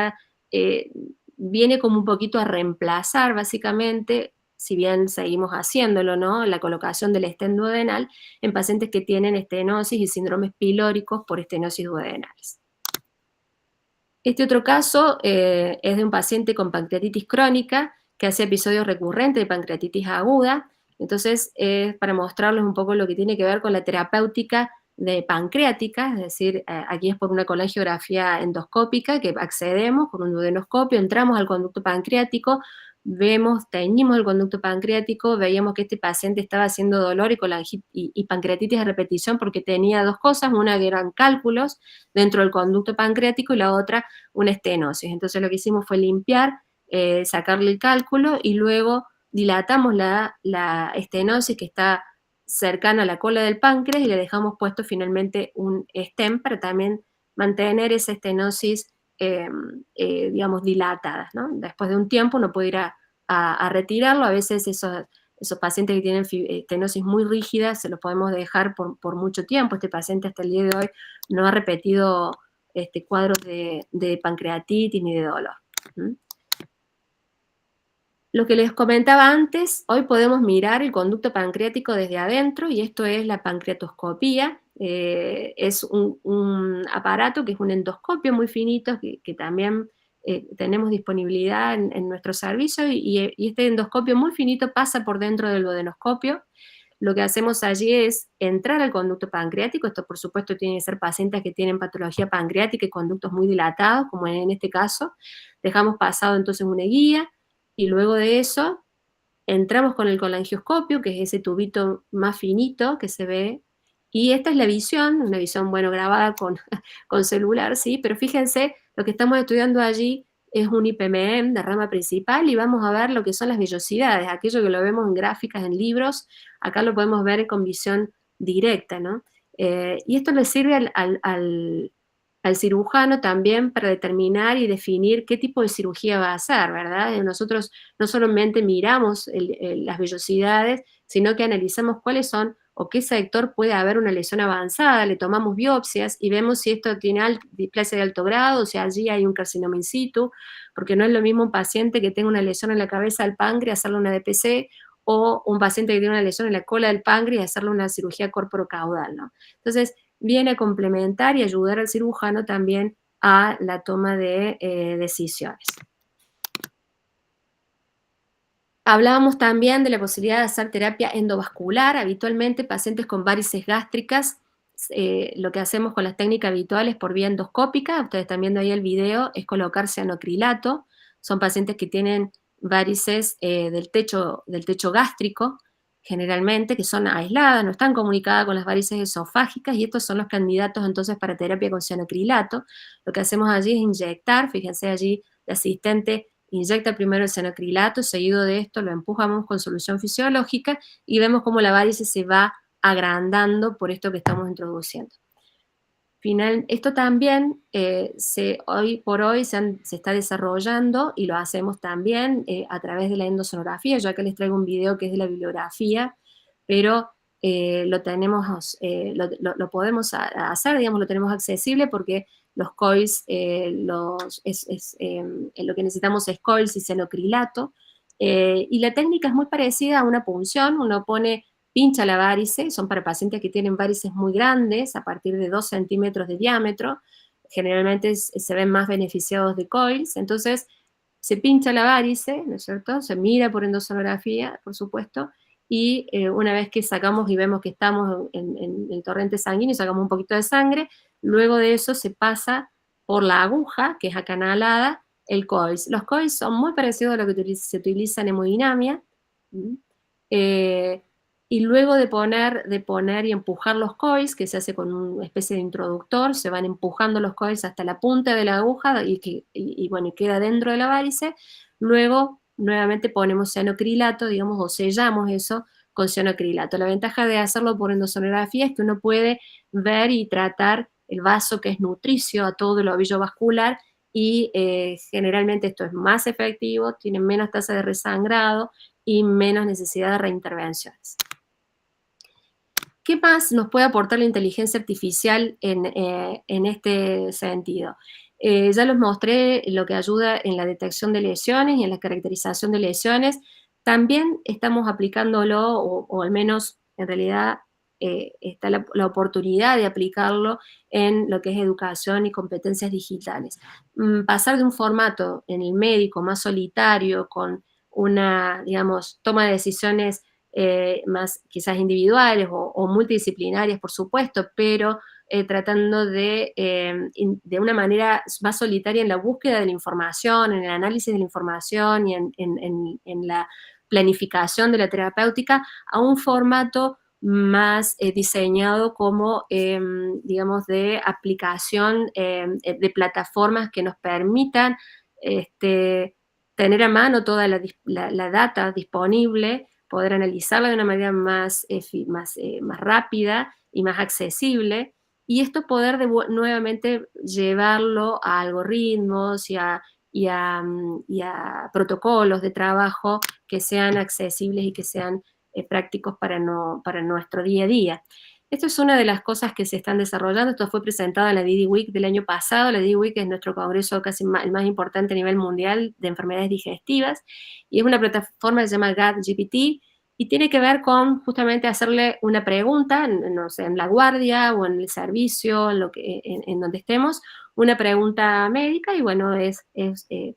viene como un poquito a reemplazar básicamente, si bien seguimos haciéndolo, ¿no?, la colocación del stent duodenal en pacientes que tienen estenosis y síndromes pilóricos por estenosis duodenales. Este otro caso es de un paciente con pancreatitis crónica que hace episodios recurrentes de pancreatitis aguda. Entonces, para mostrarles un poco lo que tiene que ver con la terapéutica de pancreática, es decir, aquí es por una colangiografía endoscópica que accedemos con un duodenoscopio, entramos al conducto pancreático, teñimos el conducto pancreático, veíamos que este paciente estaba haciendo dolor y pancreatitis de repetición porque tenía dos cosas, una que eran cálculos dentro del conducto pancreático y la otra una estenosis. Entonces lo que hicimos fue limpiar, sacarle el cálculo y luego dilatamos la estenosis que está cercana a la cola del páncreas y le dejamos puesto finalmente un stent para también mantener esa estenosis digamos, dilatada, ¿no? Después de un tiempo uno puede ir a retirarlo. A veces esos pacientes que tienen estenosis muy rígida se los podemos dejar por mucho tiempo. Este paciente hasta el día de hoy no ha repetido cuadros de pancreatitis ni de dolor. Lo que les comentaba antes, hoy podemos mirar el conducto pancreático desde adentro y esto es la pancreatoscopía. Es un aparato que es un endoscopio muy finito que también tenemos disponibilidad en nuestro servicio y este endoscopio muy finito pasa por dentro del duodenoscopio. Lo que hacemos allí es entrar al conducto pancreático. Esto, por supuesto, tiene que ser pacientes que tienen patología pancreática y conductos muy dilatados, como en este caso. Dejamos pasado entonces una guía y luego de eso entramos con el colangioscopio, que es ese tubito más finito que se ve. Y esta es la visión, una visión, bueno, grabada con celular, ¿sí? Pero fíjense, lo que estamos estudiando allí es un IPMM de rama principal y vamos a ver lo que son las vellosidades, aquello que lo vemos en gráficas, en libros, acá lo podemos ver con visión directa, ¿no? Y esto le sirve al cirujano también para determinar y definir qué tipo de cirugía va a hacer, ¿verdad? Nosotros no solamente miramos las vellosidades, sino que analizamos cuáles son o qué sector puede haber una lesión avanzada, le tomamos biopsias y vemos si esto tiene displasia de alto grado, o si allí hay un carcinoma in situ, porque no es lo mismo un paciente que tenga una lesión en la cabeza del páncreas, hacerle una DPC, o un paciente que tiene una lesión en la cola del páncreas, hacerle una cirugía corporocaudal, ¿no? Entonces, viene a complementar y ayudar al cirujano también a la toma de decisiones. Hablábamos también de la posibilidad de hacer terapia endovascular. Habitualmente, pacientes con varices gástricas, lo que hacemos con las técnicas habituales por vía endoscópica, ustedes están viendo ahí el video, es colocar cianocrilato. Son pacientes que tienen varices del techo gástrico. generalmente, que son aisladas, no están comunicadas con las varices esofágicas, y estos son los candidatos entonces para terapia con cianocrilato. Lo que hacemos allí es inyectar, fíjense allí, el asistente inyecta primero el cianocrilato, seguido de esto lo empujamos con solución fisiológica y vemos cómo la varice se va agrandando por esto que estamos introduciendo. Esto también hoy por hoy se está desarrollando y lo hacemos también a través de la endosonografía. Yo acá les traigo un video que es de la bibliografía, pero lo podemos hacer, digamos, lo tenemos accesible porque los coils, lo que necesitamos es coils y cianocrilato, y la técnica es muy parecida a una punción. Uno pincha la varice, son para pacientes que tienen varices muy grandes, a partir de 2 centímetros de diámetro, generalmente se ven más beneficiados de coils. Entonces se pincha la varice, ¿no es cierto? Se mira por endosonografía, por supuesto, y una vez que sacamos y vemos que estamos en el torrente sanguíneo, sacamos un poquito de sangre, luego de eso se pasa por la aguja, que es acanalada, el coils. Los coils son muy parecidos a lo que se utiliza en hemodinamia, y luego de poner y empujar los coils, que se hace con una especie de introductor, se van empujando los coils hasta la punta de la aguja y bueno, queda dentro de la varice. Luego, nuevamente ponemos cianocrilato, digamos, o sellamos eso con cianocrilato. La ventaja de hacerlo por endosonografía es que uno puede ver y tratar el vaso que es nutricio a todo el ovillo vascular, y generalmente esto es más efectivo, tiene menos tasa de resangrado y menos necesidad de reintervenciones. ¿Qué más nos puede aportar la inteligencia artificial en este sentido? Ya los mostré lo que ayuda en la detección de lesiones y en la caracterización de lesiones. También estamos aplicándolo, o al menos en realidad está la oportunidad de aplicarlo en lo que es educación y competencias digitales. Pasar de un formato en el médico más solitario, con una, digamos, toma de decisiones más quizás individuales o multidisciplinarias, por supuesto, pero tratando de una manera más solitaria en la búsqueda de la información, en el análisis de la información y en la planificación de la terapéutica, a un formato más diseñado como, digamos, de aplicación de plataformas que nos permitan tener a mano toda la data disponible, poder analizarla de una manera más rápida y más accesible, y esto poder nuevamente llevarlo a algoritmos y a protocolos de trabajo que sean accesibles y que sean prácticos para nuestro día a día. Esto es una de las cosas que se están desarrollando. Esto fue presentado en la DDWeek del año pasado. La DDWeek es nuestro congreso casi el más importante a nivel mundial de enfermedades digestivas, y es una plataforma que se llama GAD-GPT, y tiene que ver con justamente hacerle una pregunta, no sé, en la guardia o en el servicio, en donde estemos, una pregunta médica, y bueno, es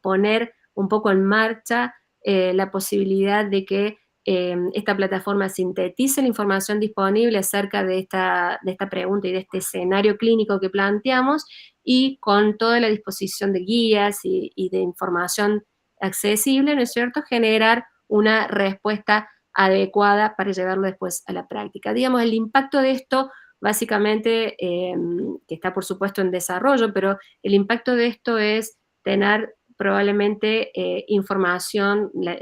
poner un poco en marcha la posibilidad de que esta plataforma sintetice la información disponible acerca de esta pregunta y de este escenario clínico que planteamos, y con toda la disposición de guías y de información accesible, ¿no es cierto?, generar una respuesta adecuada para llevarlo después a la práctica. Digamos, el impacto de esto, básicamente, que está por supuesto en desarrollo, pero el impacto de esto es tener probablemente información, la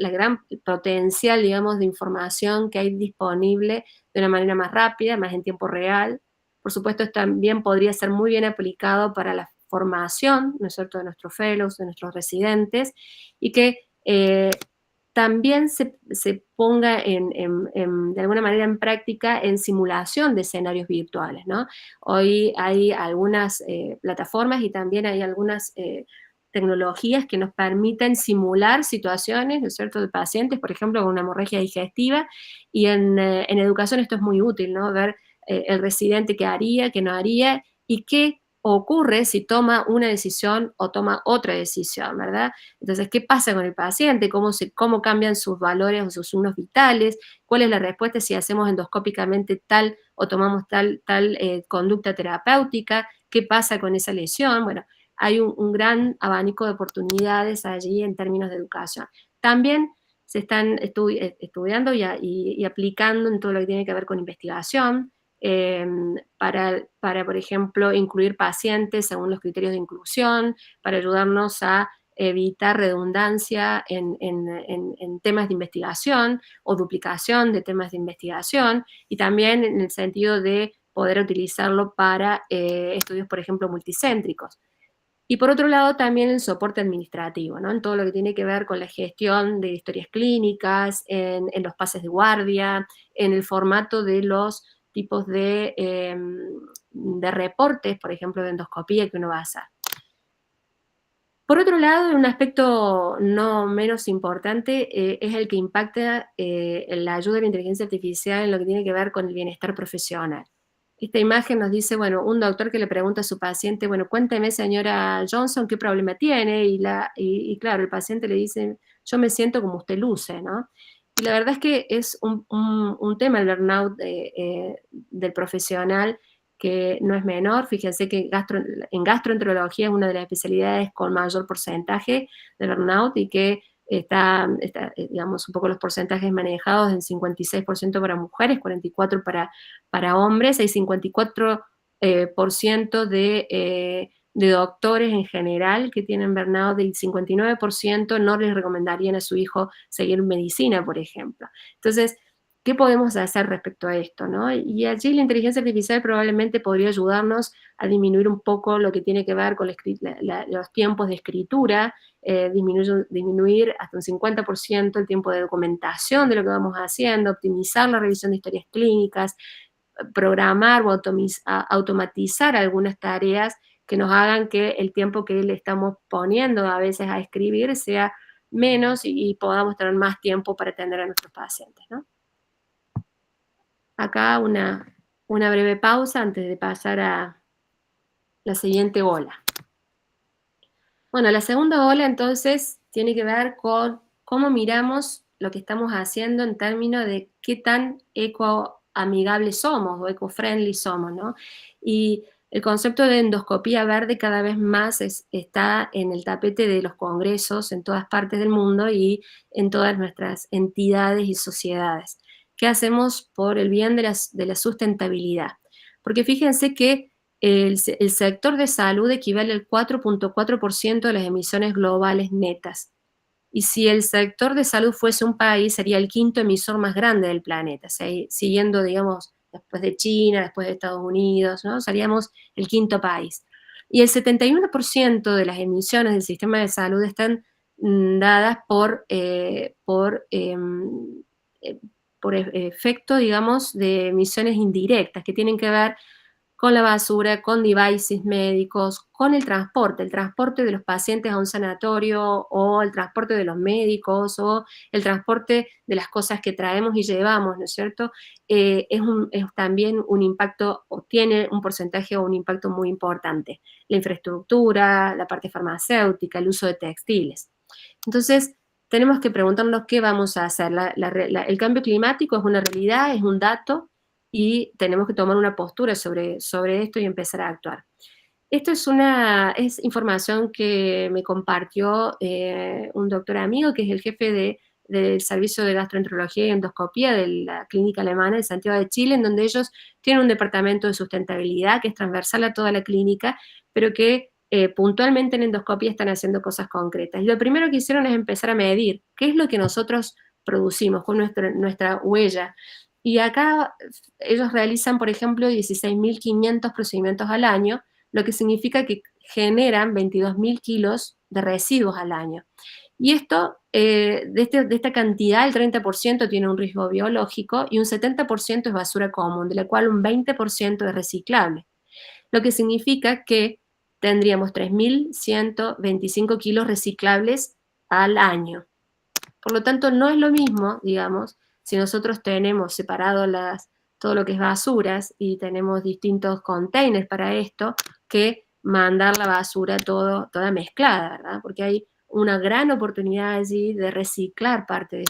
gran potencial, digamos, de información que hay disponible de una manera más rápida, más en tiempo real. Por supuesto, esto también podría ser muy bien aplicado para la formación, ¿no es cierto?, de nuestros fellows, de nuestros residentes, y que también se ponga de alguna manera en práctica en simulación de escenarios virtuales, ¿no? Hoy hay algunas plataformas y también hay algunas tecnologías que nos permiten simular situaciones, ¿no es cierto?, de pacientes, por ejemplo, con una hemorragia digestiva, y en educación esto es muy útil, ¿no? Ver el residente qué haría, qué no haría, y qué ocurre si toma una decisión o toma otra decisión, ¿verdad? Entonces, ¿qué pasa con el paciente? ¿Cómo cambian sus valores o sus signos vitales? ¿Cuál es la respuesta si hacemos endoscópicamente tal o tomamos tal conducta terapéutica? ¿Qué pasa con esa lesión? Bueno, hay un gran abanico de oportunidades allí en términos de educación. También se están estudiando y aplicando en todo lo que tiene que ver con investigación, para, por ejemplo, incluir pacientes según los criterios de inclusión, para ayudarnos a evitar redundancia en temas de investigación o duplicación de temas de investigación, y también en el sentido de poder utilizarlo para estudios, por ejemplo, multicéntricos. Y por otro lado, también el soporte administrativo, ¿no? En todo lo que tiene que ver con la gestión de historias clínicas, en los pases de guardia, en el formato de los tipos de reportes, por ejemplo, de endoscopía que uno va a hacer. Por otro lado, un aspecto no menos importante es el que impacta la ayuda de la inteligencia artificial en lo que tiene que ver con el bienestar profesional. Esta imagen nos dice, bueno, un doctor que le pregunta a su paciente, bueno, cuénteme, señora Johnson, qué problema tiene, y claro, el paciente le dice, yo me siento como usted luce, ¿no? Y la verdad es que es un tema el burnout del profesional que no es menor. Fíjense que en gastroenterología es una de las especialidades con mayor porcentaje de burnout, y que está, digamos, un poco los porcentajes manejados en 56% para mujeres, 44% para hombres. Hay 54% de doctores en general que tienen burnout, y 59% no les recomendarían a su hijo seguir medicina, por ejemplo. Entonces, ¿qué podemos hacer respecto a esto, ¿no? Y allí la inteligencia artificial probablemente podría ayudarnos a disminuir un poco lo que tiene que ver con los tiempos de escritura, disminuir hasta un 50% el tiempo de documentación de lo que vamos haciendo, optimizar la revisión de historias clínicas, programar o automatizar algunas tareas que nos hagan que el tiempo que le estamos poniendo a veces a escribir sea menos, y podamos tener más tiempo para atender a nuestros pacientes, ¿no? Acá una breve pausa antes de pasar a la siguiente ola. Bueno, la segunda ola entonces tiene que ver con cómo miramos lo que estamos haciendo en términos de qué tan ecoamigables somos o eco-friendly somos, ¿no? Y el concepto de endoscopía verde cada vez más está en el tapete de los congresos en todas partes del mundo y en todas nuestras entidades y sociedades. ¿Qué hacemos por el bien de la sustentabilidad? Porque fíjense que el sector de salud equivale al 4.4% de las emisiones globales netas. Y si el sector de salud fuese un país, sería el quinto emisor más grande del planeta, siguiendo, digamos, después de China, después de Estados Unidos, ¿no? Seríamos el quinto país. Y el 71% de las emisiones del sistema de salud están dadas por efecto, digamos, de emisiones indirectas, que tienen que ver con la basura, con devices médicos, con el transporte de los pacientes a un sanatorio, o el transporte de los médicos, o el transporte de las cosas que traemos y llevamos, ¿no es cierto? Es también un impacto, o tiene un porcentaje o un impacto muy importante. La infraestructura, la parte farmacéutica, el uso de textiles. Entonces, tenemos que preguntarnos qué vamos a hacer. El cambio climático es una realidad, es un dato, y tenemos que tomar una postura sobre esto y empezar a actuar. Esto es información que me compartió un doctor amigo, que es el jefe del servicio de gastroenterología y endoscopía de la clínica alemana de Santiago de Chile, en donde ellos tienen un departamento de sustentabilidad que es transversal a toda la clínica, pero que puntualmente en endoscopía están haciendo cosas concretas. Y lo primero que hicieron es empezar a medir qué es lo que nosotros producimos con nuestra huella. Y acá ellos realizan, por ejemplo, 16.500 procedimientos al año, lo que significa que generan 22.000 kilos de residuos al año. Y esto, de esta cantidad, el 30% tiene un riesgo biológico y un 70% es basura común, de la cual un 20% es reciclable. Lo que significa que tendríamos 3.125 kilos reciclables al año. Por lo tanto, no es lo mismo, digamos, si nosotros tenemos separado todo lo que es basuras y tenemos distintos containers para esto, que mandar la basura toda mezclada, ¿verdad? Porque hay una gran oportunidad allí de reciclar parte de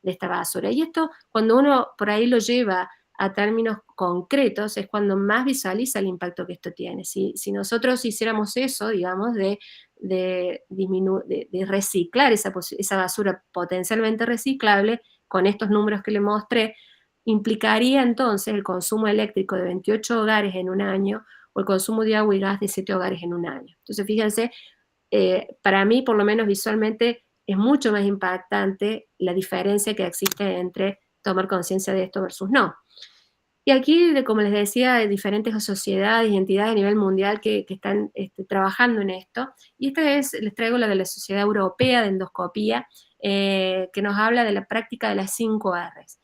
esta basura. Y esto, cuando uno por ahí lo lleva a términos concretos, es cuando más visualiza el impacto que esto tiene. Si nosotros hiciéramos eso, digamos, de reciclar esa basura potencialmente reciclable, con estos números que le mostré, implicaría entonces el consumo eléctrico de 28 hogares en un año, o el consumo de agua y gas de 7 hogares en un año. Entonces, fíjense, para mí, por lo menos visualmente, es mucho más impactante la diferencia que existe entre tomar conciencia de esto versus no. Y aquí, como les decía, hay diferentes sociedades y entidades a nivel mundial que están trabajando en esto. Y les traigo la de la Sociedad Europea de Endoscopía, que nos habla de la práctica de las 5 R's.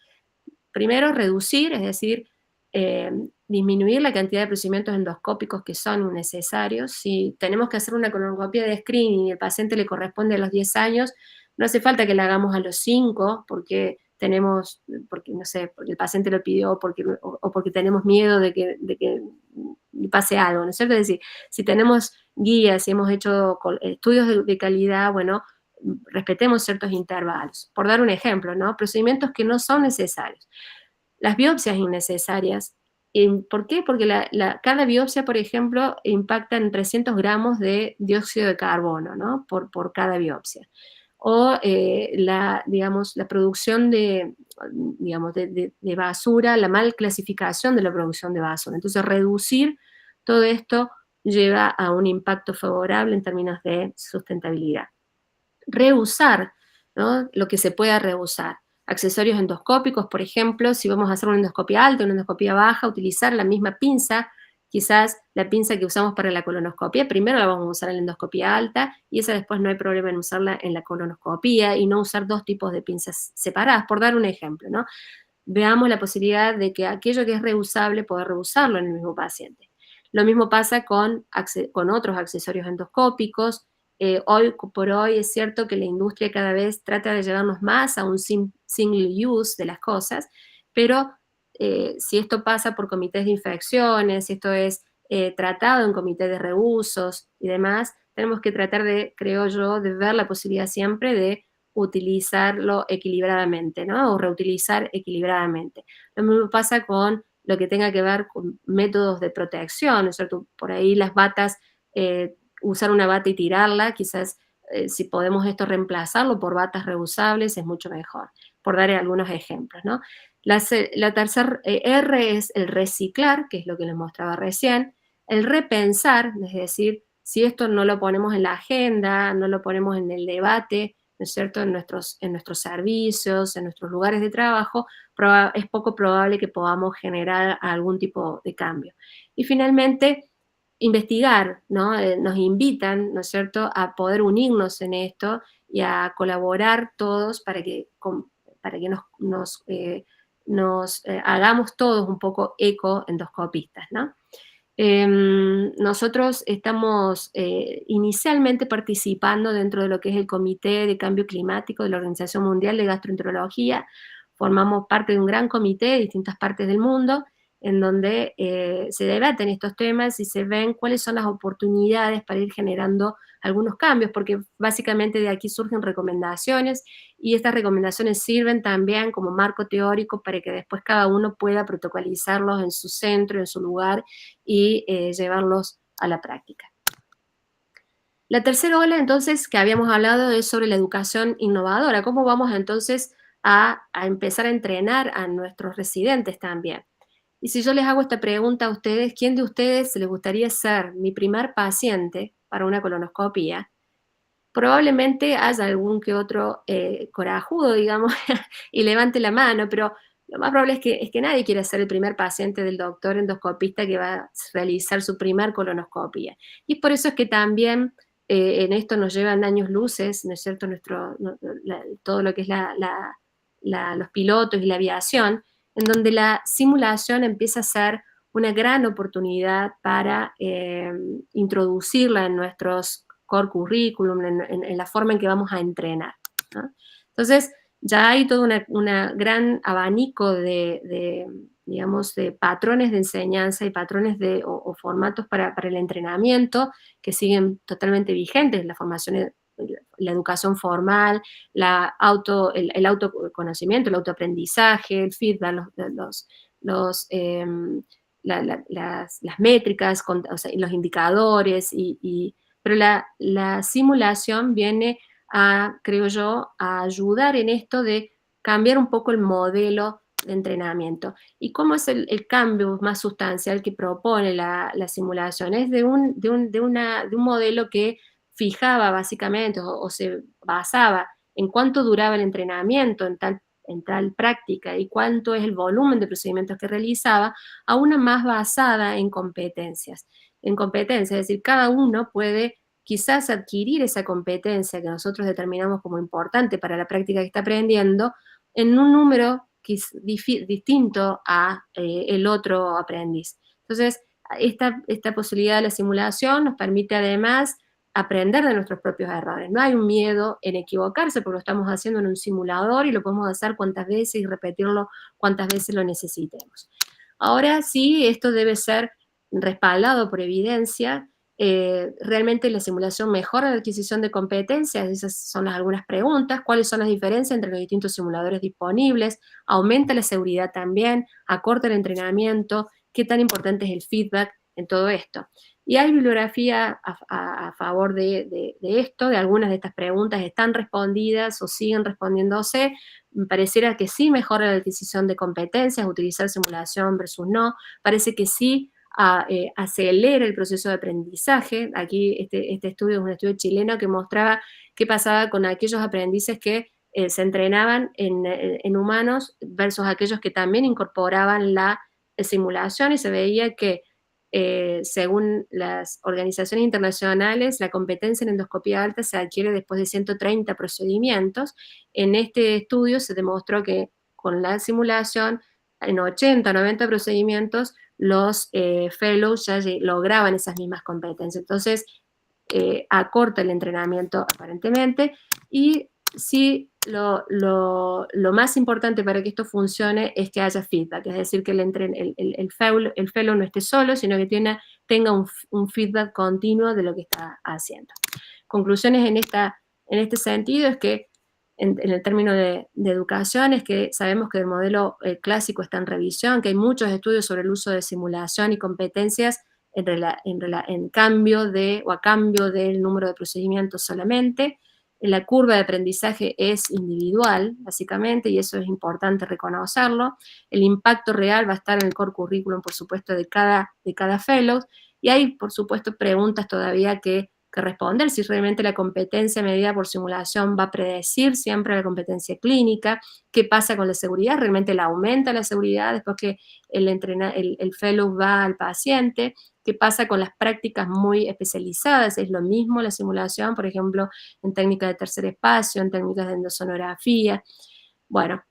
Primero, reducir, es decir, disminuir la cantidad de procedimientos endoscópicos que son necesarios. Si tenemos que hacer una colonoscopia de screening y el paciente le corresponde a los 10 años, no hace falta que la hagamos a los 5 porque no sé, porque el paciente lo pidió o porque tenemos miedo de que pase algo, ¿no es cierto? Es decir, si tenemos guías y hemos hecho estudios de calidad, bueno, respetemos ciertos intervalos. Por dar un ejemplo, ¿no? Procedimientos que no son necesarios. Las biopsias innecesarias. ¿Por qué? Porque cada biopsia, por ejemplo, impacta en 300 gramos de dióxido de carbono, ¿no? Por cada biopsia. O la producción de basura, la mal clasificación de la producción de basura. Entonces, reducir todo esto lleva a un impacto favorable en términos de sustentabilidad. Reusar, ¿no? Lo que se pueda reusar. Accesorios endoscópicos, por ejemplo, si vamos a hacer una endoscopia alta, una endoscopia baja, utilizar la misma pinza, quizás la pinza que usamos para la colonoscopia, primero la vamos a usar en la endoscopia alta y esa después no hay problema en usarla en la colonoscopia y no usar 2 tipos de pinzas separadas, por dar un ejemplo, ¿no? Veamos la posibilidad de que aquello que es reusable, poder reusarlo en el mismo paciente. Lo mismo pasa con otros accesorios endoscópicos. Hoy por hoy es cierto que la industria cada vez trata de llevarnos más a un single use de las cosas, pero si esto pasa por comités de infecciones, si esto es tratado en comités de reusos y demás, tenemos que tratar de, creo yo, de ver la posibilidad siempre de utilizarlo equilibradamente, ¿no? O reutilizar equilibradamente. Lo mismo pasa con lo que tenga que ver con métodos de protección, ¿no es cierto? Por ahí las batas, usar una bata y tirarla, quizás si podemos esto reemplazarlo por batas reusables es mucho mejor, por dar algunos ejemplos, ¿no? La tercera R es el reciclar, que es lo que les mostraba recién, el repensar, es decir, si esto no lo ponemos en la agenda, no lo ponemos en el debate, ¿no es cierto?, en nuestros servicios, en nuestros lugares de trabajo, es poco probable que podamos generar algún tipo de cambio. Y finalmente, investigar, ¿no? Nos invitan, ¿no es cierto?, a poder unirnos en esto y a colaborar todos para que nos hagamos todos un poco eco-endoscopistas, ¿no? Nosotros estamos inicialmente participando dentro de lo que es el Comité de Cambio Climático de la Organización Mundial de Gastroenterología. Formamos parte de un gran comité de distintas partes del mundo en donde se debaten estos temas y se ven cuáles son las oportunidades para ir generando algunos cambios, porque básicamente de aquí surgen recomendaciones y estas recomendaciones sirven también como marco teórico para que después cada uno pueda protocolizarlos en su centro, en su lugar y llevarlos a la práctica. La tercera ola, entonces, que habíamos hablado es sobre la educación innovadora. ¿Cómo vamos entonces a empezar a entrenar a nuestros residentes también? Y si yo les hago esta pregunta a ustedes, ¿quién de ustedes les gustaría ser mi primer paciente para una colonoscopia? Probablemente haya algún que otro corajudo, digamos, y levante la mano, pero lo más probable es que nadie quiera ser el primer paciente del doctor endoscopista que va a realizar su primer colonoscopia. Y por eso es que también en esto nos llevan años luces, ¿no es cierto?, todo lo que es los pilotos y la aviación, en donde la simulación empieza a ser una gran oportunidad para introducirla en nuestros core curriculum, en la forma en que vamos a entrenar, ¿no? Entonces, ya hay todo un gran abanico de patrones de enseñanza y patrones o formatos para el entrenamiento que siguen totalmente vigentes, la formación, la educación formal, el autoconocimiento, el autoaprendizaje, el feedback, las métricas, o sea, los indicadores, pero la simulación viene a, creo yo, a ayudar en esto de cambiar un poco el modelo de entrenamiento. ¿Y cómo es el cambio más sustancial que propone la simulación? Es de un modelo que fijaba básicamente o se basaba en cuánto duraba el entrenamiento en tal práctica y cuánto es el volumen de procedimientos que realizaba, a una más basada en competencias. En competencias, es decir, cada uno puede quizás adquirir esa competencia que nosotros determinamos como importante para la práctica que está aprendiendo en un número distinto a el otro aprendiz. Entonces, esta posibilidad de la simulación nos permite además aprender de nuestros propios errores. No hay un miedo en equivocarse porque lo estamos haciendo en un simulador y lo podemos hacer cuantas veces y repetirlo cuantas veces lo necesitemos. Ahora sí, esto debe ser respaldado por evidencia. ¿Realmente la simulación mejora la adquisición de competencias? Esas son algunas preguntas. ¿Cuáles son las diferencias entre los distintos simuladores disponibles? ¿Aumenta la seguridad también? ¿Acorta el entrenamiento? ¿Qué tan importante es el feedback en todo esto? Y hay bibliografía a favor de esto, de algunas de estas preguntas están respondidas o siguen respondiéndose. Me pareciera que sí mejora la adquisición de competencias, utilizar simulación versus no. Parece que sí acelera el proceso de aprendizaje. Aquí este estudio es un estudio chileno que mostraba qué pasaba con aquellos aprendices que se entrenaban en humanos versus aquellos que también incorporaban la simulación, y se veía que según las organizaciones internacionales, la competencia en endoscopía alta se adquiere después de 130 procedimientos. En este estudio se demostró que con la simulación, en 80 o 90 procedimientos, los fellows ya lograban esas mismas competencias. Entonces, acorta el entrenamiento aparentemente, y sí, lo más importante para que esto funcione es que haya feedback, es decir, que el fellow no esté solo, sino que tenga un feedback continuo de lo que está haciendo. Conclusiones en este sentido es que, en el término de educación, es que sabemos que el modelo clásico está en revisión, que hay muchos estudios sobre el uso de simulación y competencias a cambio del número de procedimientos solamente. La curva de aprendizaje es individual, básicamente, y eso es importante reconocerlo. El impacto real va a estar en el core curriculum, por supuesto, de cada fellow, y hay, por supuesto, preguntas todavía que responder, si realmente la competencia medida por simulación va a predecir siempre la competencia clínica, qué pasa con la seguridad, realmente la aumenta la seguridad después que el fellow va al paciente, qué pasa con las prácticas muy especializadas, es lo mismo la simulación, por ejemplo, en técnicas de tercer espacio, en técnicas de endosonografía. Bueno,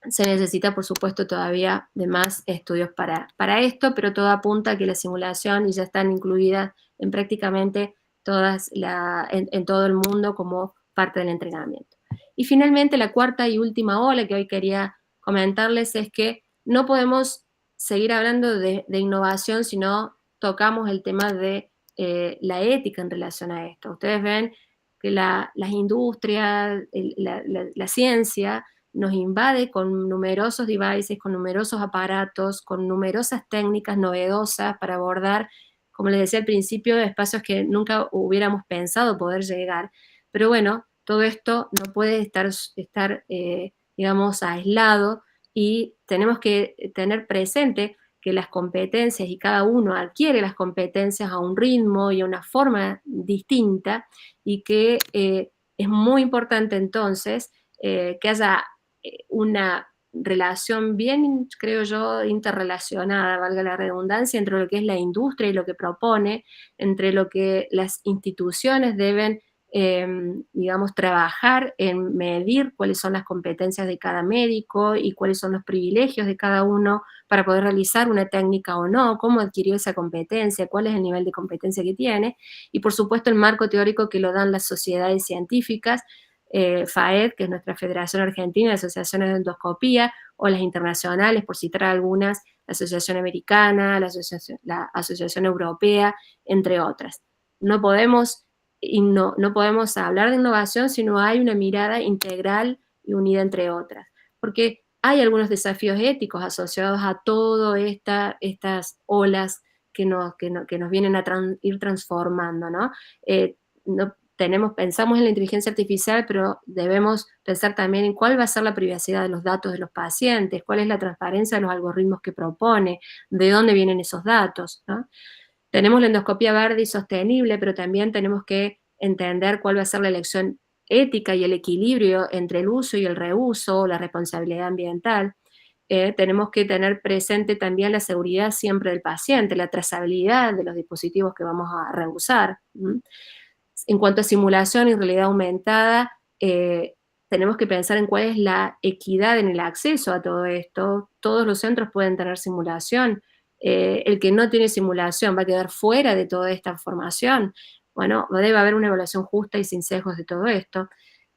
se necesita, por supuesto, todavía de más estudios para esto, pero todo apunta a que la simulación ya están incluidas en prácticamente en todo el mundo como parte del entrenamiento. Y finalmente, la cuarta y última ola que hoy quería comentarles es que no podemos seguir hablando de innovación si no tocamos el tema de la ética en relación a esto. Ustedes ven que las industrias, la ciencia, nos invade con numerosos devices, con numerosos aparatos, con numerosas técnicas novedosas para abordar, como les decía al principio, espacios que nunca hubiéramos pensado poder llegar. Pero bueno, todo esto no puede estar digamos, aislado, y tenemos que tener presente que las competencias, y cada uno adquiere las competencias a un ritmo y a una forma distinta, y que es muy importante entonces que haya una relación bien, creo yo, interrelacionada, valga la redundancia, entre lo que es la industria y lo que propone, entre lo que las instituciones deben, digamos, trabajar en medir cuáles son las competencias de cada médico y cuáles son los privilegios de cada uno para poder realizar una técnica o no, cómo adquirió esa competencia, cuál es el nivel de competencia que tiene, y por supuesto el marco teórico que lo dan las sociedades científicas, FAED, que es nuestra Federación Argentina de Asociaciones de Endoscopía, o las internacionales, por citar algunas, la Asociación Americana, la Asociación Europea, entre otras. No podemos hablar de innovación si no hay una mirada integral y unida entre otras, porque hay algunos desafíos éticos asociados a todas estas olas que nos vienen a ir transformando, ¿no? Pensamos en la inteligencia artificial, pero debemos pensar también en cuál va a ser la privacidad de los datos de los pacientes, cuál es la transparencia de los algoritmos que propone, de dónde vienen esos datos, ¿no? Tenemos la endoscopia verde y sostenible, pero también tenemos que entender cuál va a ser la elección ética y el equilibrio entre el uso y el reuso, la responsabilidad ambiental. Tenemos que tener presente también la seguridad siempre del paciente, la trazabilidad de los dispositivos que vamos a reusar. En cuanto a simulación y realidad aumentada, tenemos que pensar en cuál es la equidad en el acceso a todo esto. Todos los centros pueden tener simulación. El que no tiene simulación va a quedar fuera de toda esta formación. Bueno, debe haber una evaluación justa y sin sesgos de todo esto.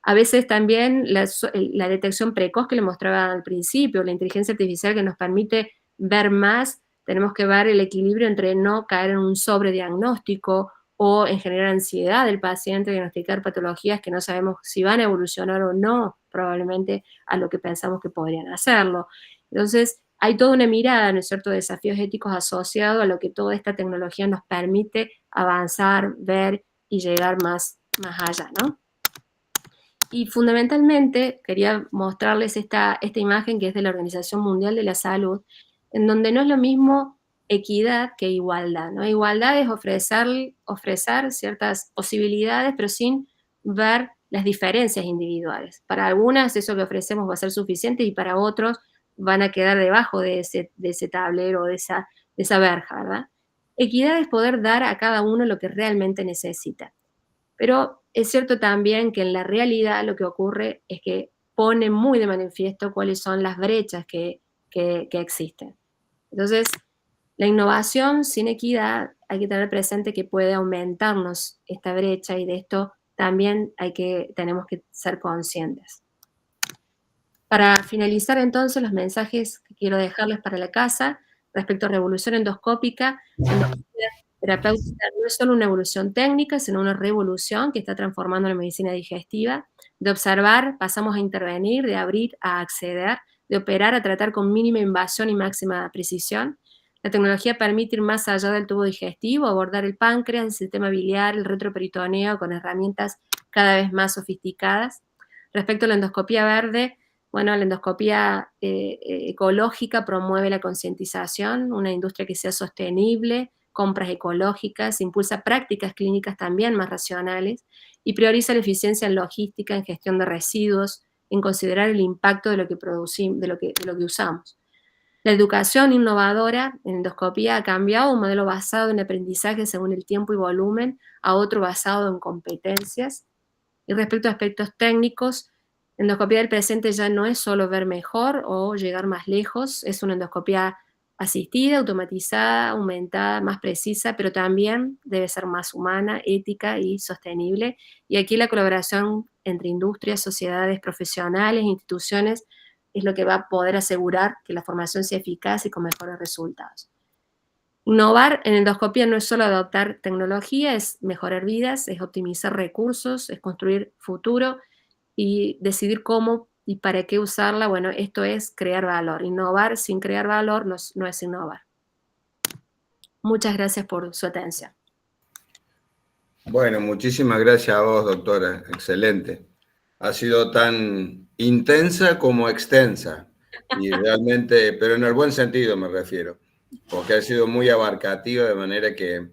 A veces también la detección precoz que le mostraba al principio, la inteligencia artificial que nos permite ver más, tenemos que ver el equilibrio entre no caer en un sobrediagnóstico o en generar ansiedad del paciente, diagnosticar patologías que no sabemos si van a evolucionar o no, probablemente a lo que pensamos que podrían hacerlo. Entonces, hay toda una mirada, ¿no es cierto?, de desafíos éticos asociados a lo que toda esta tecnología nos permite avanzar, ver y llegar más allá, ¿no? Y fundamentalmente quería mostrarles esta imagen que es de la Organización Mundial de la Salud, en donde no es lo mismo equidad que igualdad, ¿no? Igualdad es ofrecer ciertas posibilidades, pero sin ver las diferencias individuales. Para algunas eso que ofrecemos va a ser suficiente y para otros van a quedar debajo de ese tablero, de esa verja, ¿verdad? Equidad es poder dar a cada uno lo que realmente necesita. Pero es cierto también que en la realidad lo que ocurre es que pone muy de manifiesto cuáles son las brechas que existen. Entonces, la innovación sin equidad hay que tener presente que puede aumentarnos esta brecha y de esto también tenemos que ser conscientes. Para finalizar entonces los mensajes que quiero dejarles para la casa respecto a revolución endoscópica, terapéutica no es solo una evolución técnica, sino una revolución que está transformando la medicina digestiva. De observar pasamos a intervenir, de abrir a acceder, de operar a tratar con mínima invasión y máxima precisión. La tecnología permite ir más allá del tubo digestivo, abordar el páncreas, el sistema biliar, el retroperitoneo con herramientas cada vez más sofisticadas. Respecto a la endoscopía verde, bueno, la endoscopía ecológica promueve la concientización, una industria que sea sostenible, compras ecológicas, impulsa prácticas clínicas también más racionales y prioriza la eficiencia en logística, en gestión de residuos, en considerar el impacto de lo que producimos, de lo que usamos. La educación innovadora en endoscopía ha cambiado un modelo basado en aprendizaje según el tiempo y volumen a otro basado en competencias. Y respecto a aspectos técnicos, endoscopía del presente ya no es solo ver mejor o llegar más lejos, es una endoscopía asistida, automatizada, aumentada, más precisa, pero también debe ser más humana, ética y sostenible. Y aquí la colaboración entre industrias, sociedades profesionales, instituciones, es lo que va a poder asegurar que la formación sea eficaz y con mejores resultados. Innovar en endoscopía no es solo adoptar tecnología, es mejorar vidas, es optimizar recursos, es construir futuro y decidir cómo y para qué usarla. Bueno, esto es crear valor. Innovar sin crear valor no es innovar. Muchas gracias por su atención. Bueno, muchísimas gracias a vos, doctora. Excelente. Ha sido tan intensa como extensa. Y realmente, pero en el buen sentido me refiero, porque ha sido muy abarcativa de manera que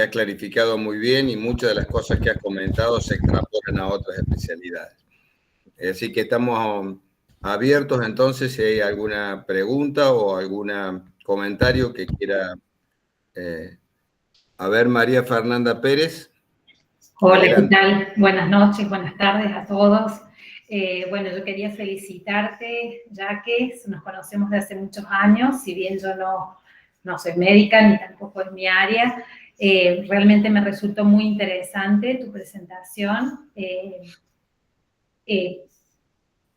ha clarificado muy bien y muchas de las cosas que has comentado se extrapolan a otras especialidades. Así que estamos abiertos entonces si hay alguna pregunta o algún comentario que quiera. A ver, María Fernanda Pérez. Hola, Adelante. ¿qué tal? Buenas noches, buenas tardes a todos. Bueno, yo quería felicitarte, ya que nos conocemos de hace muchos años, si bien yo no soy médica ni tampoco es mi área, realmente me resultó muy interesante tu presentación.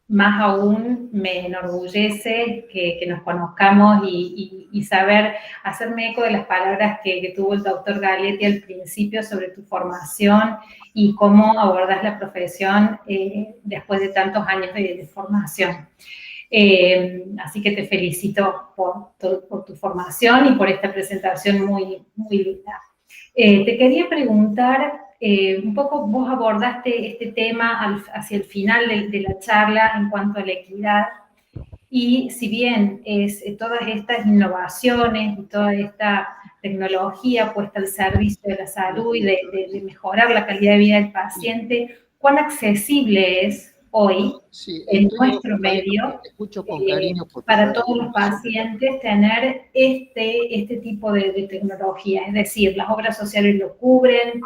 Más aún me enorgullece que nos conozcamos y saber hacerme eco de las palabras que tuvo el doctor Galetti al principio sobre tu formación y cómo abordas la profesión después de tantos años de formación. Así que te felicito por tu formación y por esta presentación muy, muy linda. Te quería preguntar, un poco vos abordaste este tema hacia el final de la charla en cuanto a la equidad, y si bien es todas estas innovaciones y toda esta tecnología puesta al servicio de la salud y de mejorar la calidad de vida del paciente, ¿cuán accesible es hoy en nuestro medio para todos los pacientes tener este tipo de tecnología? Es decir, ¿las obras sociales lo cubren?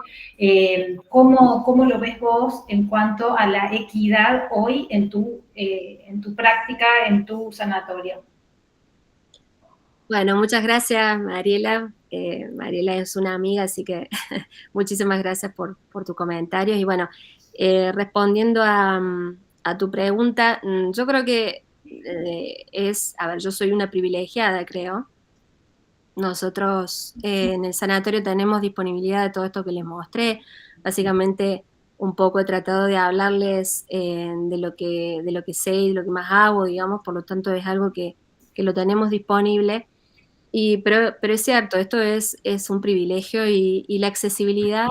¿Cómo lo ves vos en cuanto a la equidad hoy en tu práctica, en tu sanatorio? Bueno, muchas gracias, Mariela. Mariela es una amiga, así que muchísimas gracias por tus comentarios. Y bueno, respondiendo a tu pregunta, yo creo que a ver, yo soy una privilegiada, creo. Nosotros en el sanatorio tenemos disponibilidad de todo esto que les mostré. Básicamente, un poco he tratado de hablarles de lo que sé y de lo que más hago, digamos, por lo tanto es algo que lo tenemos disponible. Pero es cierto, esto es un privilegio y la accesibilidad,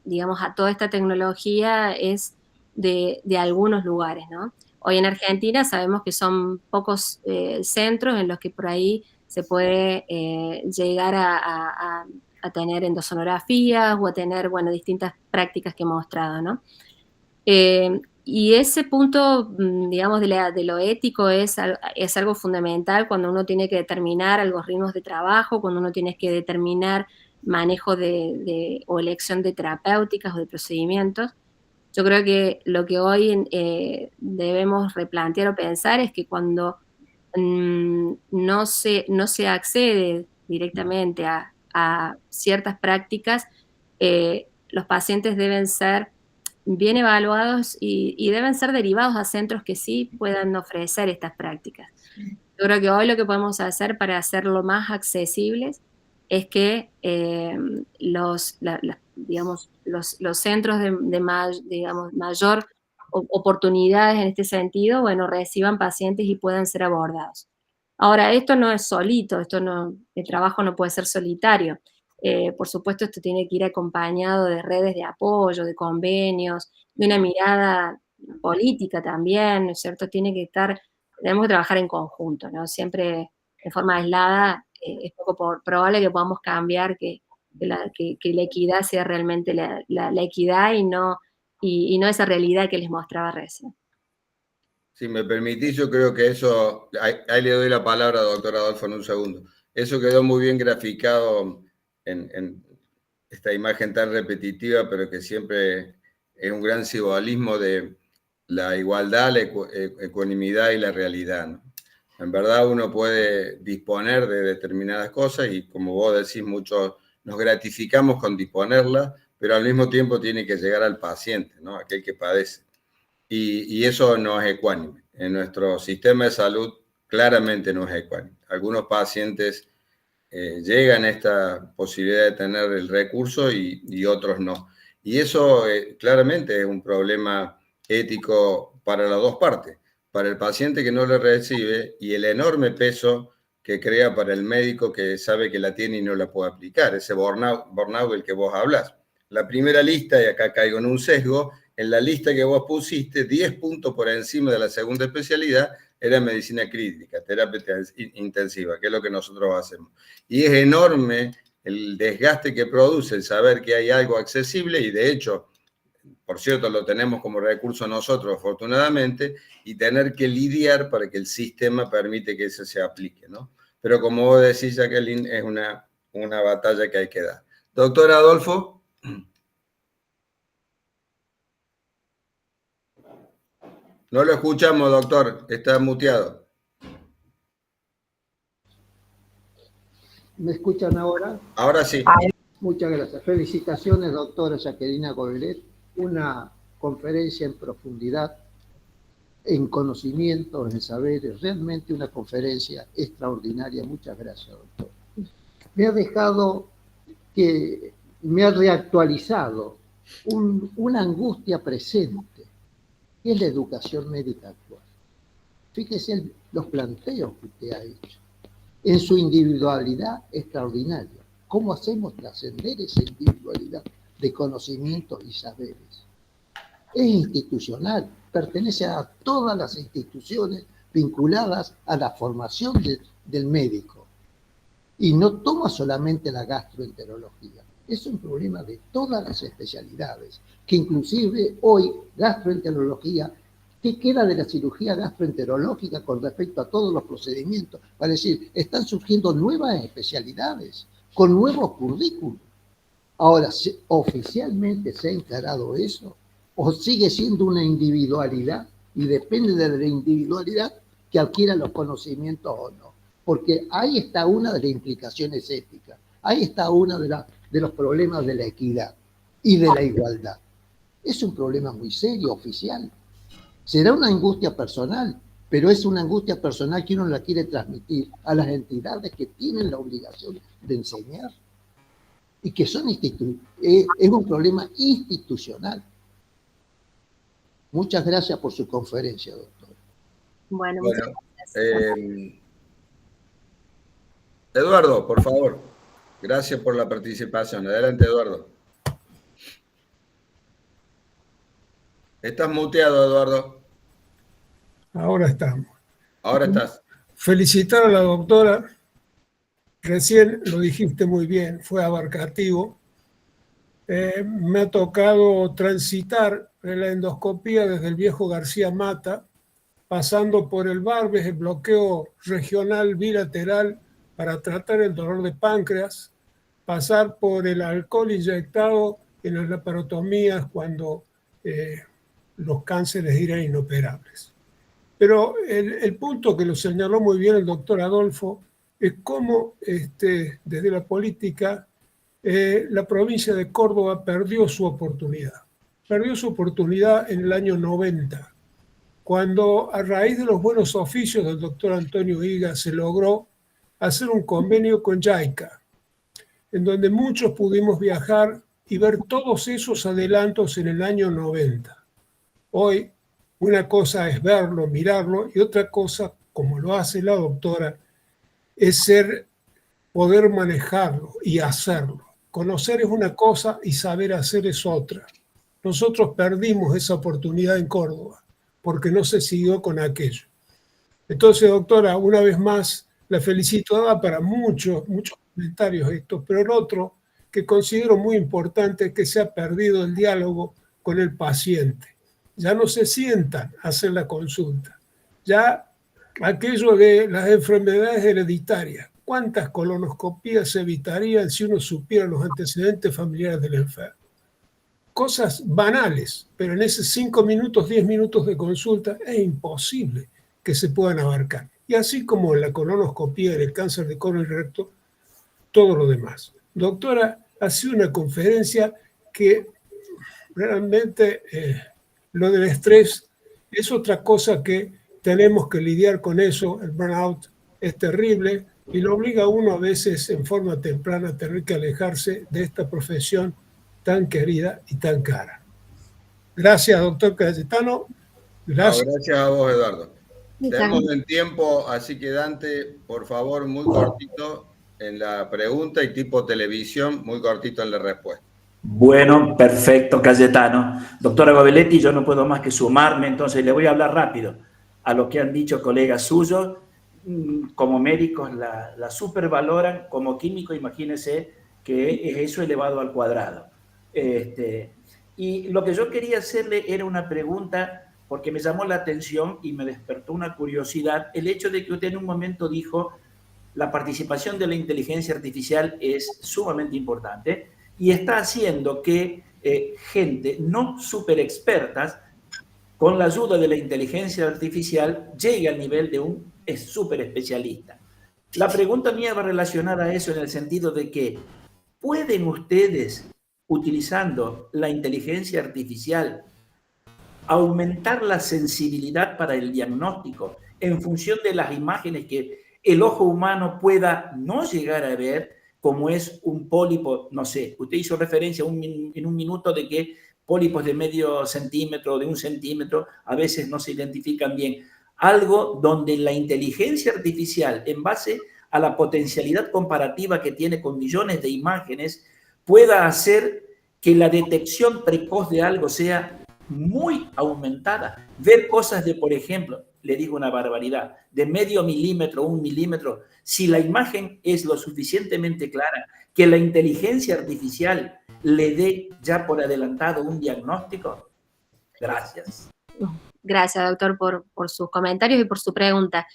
digamos, a toda esta tecnología es de algunos lugares, ¿no? Hoy en Argentina sabemos que son pocos centros en los que por ahí se puede llegar a tener endosonografías o a tener, bueno, distintas prácticas que he mostrado, ¿no? Y ese punto, digamos, de lo ético es algo fundamental cuando uno tiene que determinar algoritmos de trabajo, cuando uno tiene que determinar manejo o elección de terapéuticas o de procedimientos. Yo creo que lo que hoy debemos replantear o pensar es que cuando no se accede directamente a ciertas prácticas, los pacientes deben ser bien evaluados y deben ser derivados a centros que sí puedan ofrecer estas prácticas. Yo creo que hoy lo que podemos hacer para hacerlo más accesibles es que digamos, los centros digamos, mayor oportunidades en este sentido, bueno, reciban pacientes y puedan ser abordados. Ahora, esto no es solito, el trabajo no puede ser solitario. Por supuesto, esto tiene que ir acompañado de redes de apoyo, de convenios, de una mirada política también, ¿no es cierto? Tenemos que trabajar en conjunto, ¿no? Siempre de forma aislada es poco probable que podamos cambiar que la equidad sea realmente la equidad y no esa realidad que les mostraba recién. Si me permitís, yo creo que eso, ahí le doy la palabra, doctor Adolfo, en un segundo. Eso quedó muy bien graficado en esta imagen tan repetitiva, pero que siempre es un gran simbolismo de la igualdad, la ecuanimidad y la realidad, ¿no? En verdad uno puede disponer de determinadas cosas y, como vos decís, muchos nos gratificamos con disponerlas, pero al mismo tiempo tiene que llegar al paciente, ¿no? Aquel que padece. Y eso no es ecuánime. En nuestro sistema de salud claramente no es ecuánime. Algunos pacientes llegan a esta posibilidad de tener el recurso y otros no. Y eso claramente es un problema ético para las dos partes. Para el paciente que no lo recibe y el enorme peso que crea para el médico que sabe que la tiene y no la puede aplicar. Ese burnout del que vos hablas. La primera lista, y acá caigo en un sesgo, en la lista que vos pusiste, 10 puntos por encima de la segunda especialidad, era medicina crítica, terapia intensiva, que es lo que nosotros hacemos. Y es enorme el desgaste que produce el saber que hay algo accesible y de hecho, por cierto, lo tenemos como recurso nosotros, afortunadamente, y tener que lidiar para que el sistema permite que eso se aplique, ¿no? Pero como vos decís, Jacqueline, es una batalla que hay que dar. Doctor Adolfo. No lo escuchamos, doctor. Está muteado. ¿Me escuchan ahora? Ahora sí. Muchas gracias. Felicitaciones, doctora Jacqueline Gobelet. Una conferencia en profundidad, en conocimientos, en saberes. Realmente una conferencia extraordinaria. Muchas gracias, doctor. Me ha reactualizado una angustia presente, que es la educación médica actual. Fíjese los planteos que usted ha hecho. En su individualidad extraordinaria. ¿Cómo hacemos trascender esa individualidad de conocimientos y saberes? Es institucional, pertenece a todas las instituciones vinculadas a la formación del médico. Y no toma solamente la gastroenterología. Es un problema de todas las especialidades, que inclusive hoy gastroenterología, ¿qué queda de la cirugía gastroenterológica con respecto a todos los procedimientos? Para decir, están surgiendo nuevas especialidades con nuevos currículos. Ahora, ¿oficialmente se ha encarado eso? ¿O sigue siendo una individualidad y depende de la individualidad que adquiera los conocimientos o no? Porque ahí está una de las implicaciones éticas, ahí está uno de los problemas de la equidad y de la igualdad. Es un problema muy serio, oficial. Será una angustia personal, pero es una angustia personal que uno la quiere transmitir a las entidades que tienen la obligación de enseñar y que son es un problema institucional. Muchas gracias por su conferencia, doctor. Bueno, muchas gracias. Eduardo, por favor. Gracias por la participación. Adelante, Eduardo. Estás muteado, Eduardo. Ahora estamos. Ahora estás. Felicitar a la doctora. Recién lo dijiste muy bien, fue abarcativo. Me ha tocado transitar en la endoscopía desde el viejo García Mata, pasando por el Barbes, el bloqueo regional bilateral para tratar el dolor de páncreas, pasar por el alcohol inyectado en las laparotomías cuando los cánceres eran inoperables. Pero el punto que lo señaló muy bien el doctor Adolfo es cómo desde la política la provincia de Córdoba perdió su oportunidad. Perdió su oportunidad en el año 90, cuando a raíz de los buenos oficios del doctor Antonio Higa se logró hacer un convenio con JICA, en donde muchos pudimos viajar y ver todos esos adelantos en el año 90. Hoy, una cosa es verlo, mirarlo, y otra cosa, como lo hace la doctora, es poder manejarlo y hacerlo. Conocer es una cosa y saber hacer es otra. Nosotros perdimos esa oportunidad en Córdoba porque no se siguió con aquello. Entonces, doctora, una vez más, la felicito. Daba para muchos comentarios esto, pero el otro que considero muy importante es que se ha perdido el diálogo con el paciente. Ya no se sientan a hacer la consulta. Ya aquello de las enfermedades hereditarias, ¿cuántas colonoscopías se evitarían si uno supiera los antecedentes familiares del enfermo? Cosas banales, pero en esos 5 minutos, 10 minutos de consulta es imposible que se puedan abarcar. Y así como en la colonoscopía del cáncer de colon y recto, todo lo demás. Doctora, ha sido una conferencia que realmente lo del estrés es otra cosa que tenemos que lidiar con eso. El burnout es terrible y lo obliga a uno a veces en forma temprana a tener que alejarse de esta profesión tan querida y tan cara. Gracias, doctor Cayetano. Gracias. No, gracias a vos, Eduardo. Tenemos el tiempo, así que Dante, por favor, muy cortito en la pregunta y tipo televisión, muy cortito en la respuesta. Bueno, perfecto, Cayetano. Doctora Gobeletty, yo no puedo más que sumarme, entonces le voy a hablar rápido a lo que han dicho colegas suyos. Como médicos la supervaloran, como químico imagínense que es eso elevado al cuadrado. Y lo que yo quería hacerle era una pregunta, porque me llamó la atención y me despertó una curiosidad, el hecho de que usted en un momento dijo la participación de la inteligencia artificial es sumamente importante y está haciendo que gente no súper expertas, con la ayuda de la inteligencia artificial, llegue al nivel de un súper especialista. La pregunta mía va relacionada a eso en el sentido de que ¿pueden ustedes, utilizando la inteligencia artificial, aumentar la sensibilidad para el diagnóstico en función de las imágenes que el ojo humano pueda no llegar a ver, como es un pólipo? No sé, usted hizo referencia en un minuto de que pólipos de medio centímetro, de 1 centímetro, a veces no se identifican bien. algo donde la inteligencia artificial, en base a la potencialidad comparativa que tiene con millones de imágenes, pueda hacer que la detección precoz de algo sea muy aumentada. Ver cosas de, por ejemplo, le digo una barbaridad, de medio milímetro, 1 milímetro, si la imagen es lo suficientemente clara, que la inteligencia artificial le dé ya por adelantado un diagnóstico. Gracias. Gracias, doctor, por sus comentarios y por su pregunta.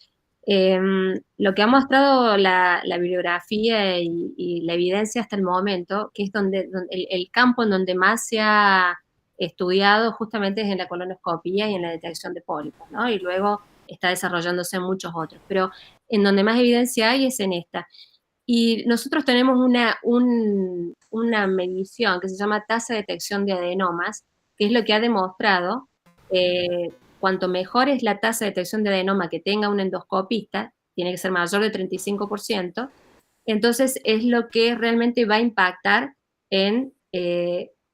Lo que ha mostrado la bibliografía y la evidencia hasta el momento, que es donde el campo en donde más se ha estudiado justamente es en la colonoscopia y en la detección de pólipos, ¿no? Y luego está desarrollándose en muchos otros, pero en donde más evidencia hay es en esta. Y nosotros tenemos una medición que se llama tasa de detección de adenomas, que es lo que ha demostrado cuanto mejor es la tasa de detección de adenoma que tenga un endoscopista, tiene que ser mayor de 35%, entonces es lo que realmente va a impactar en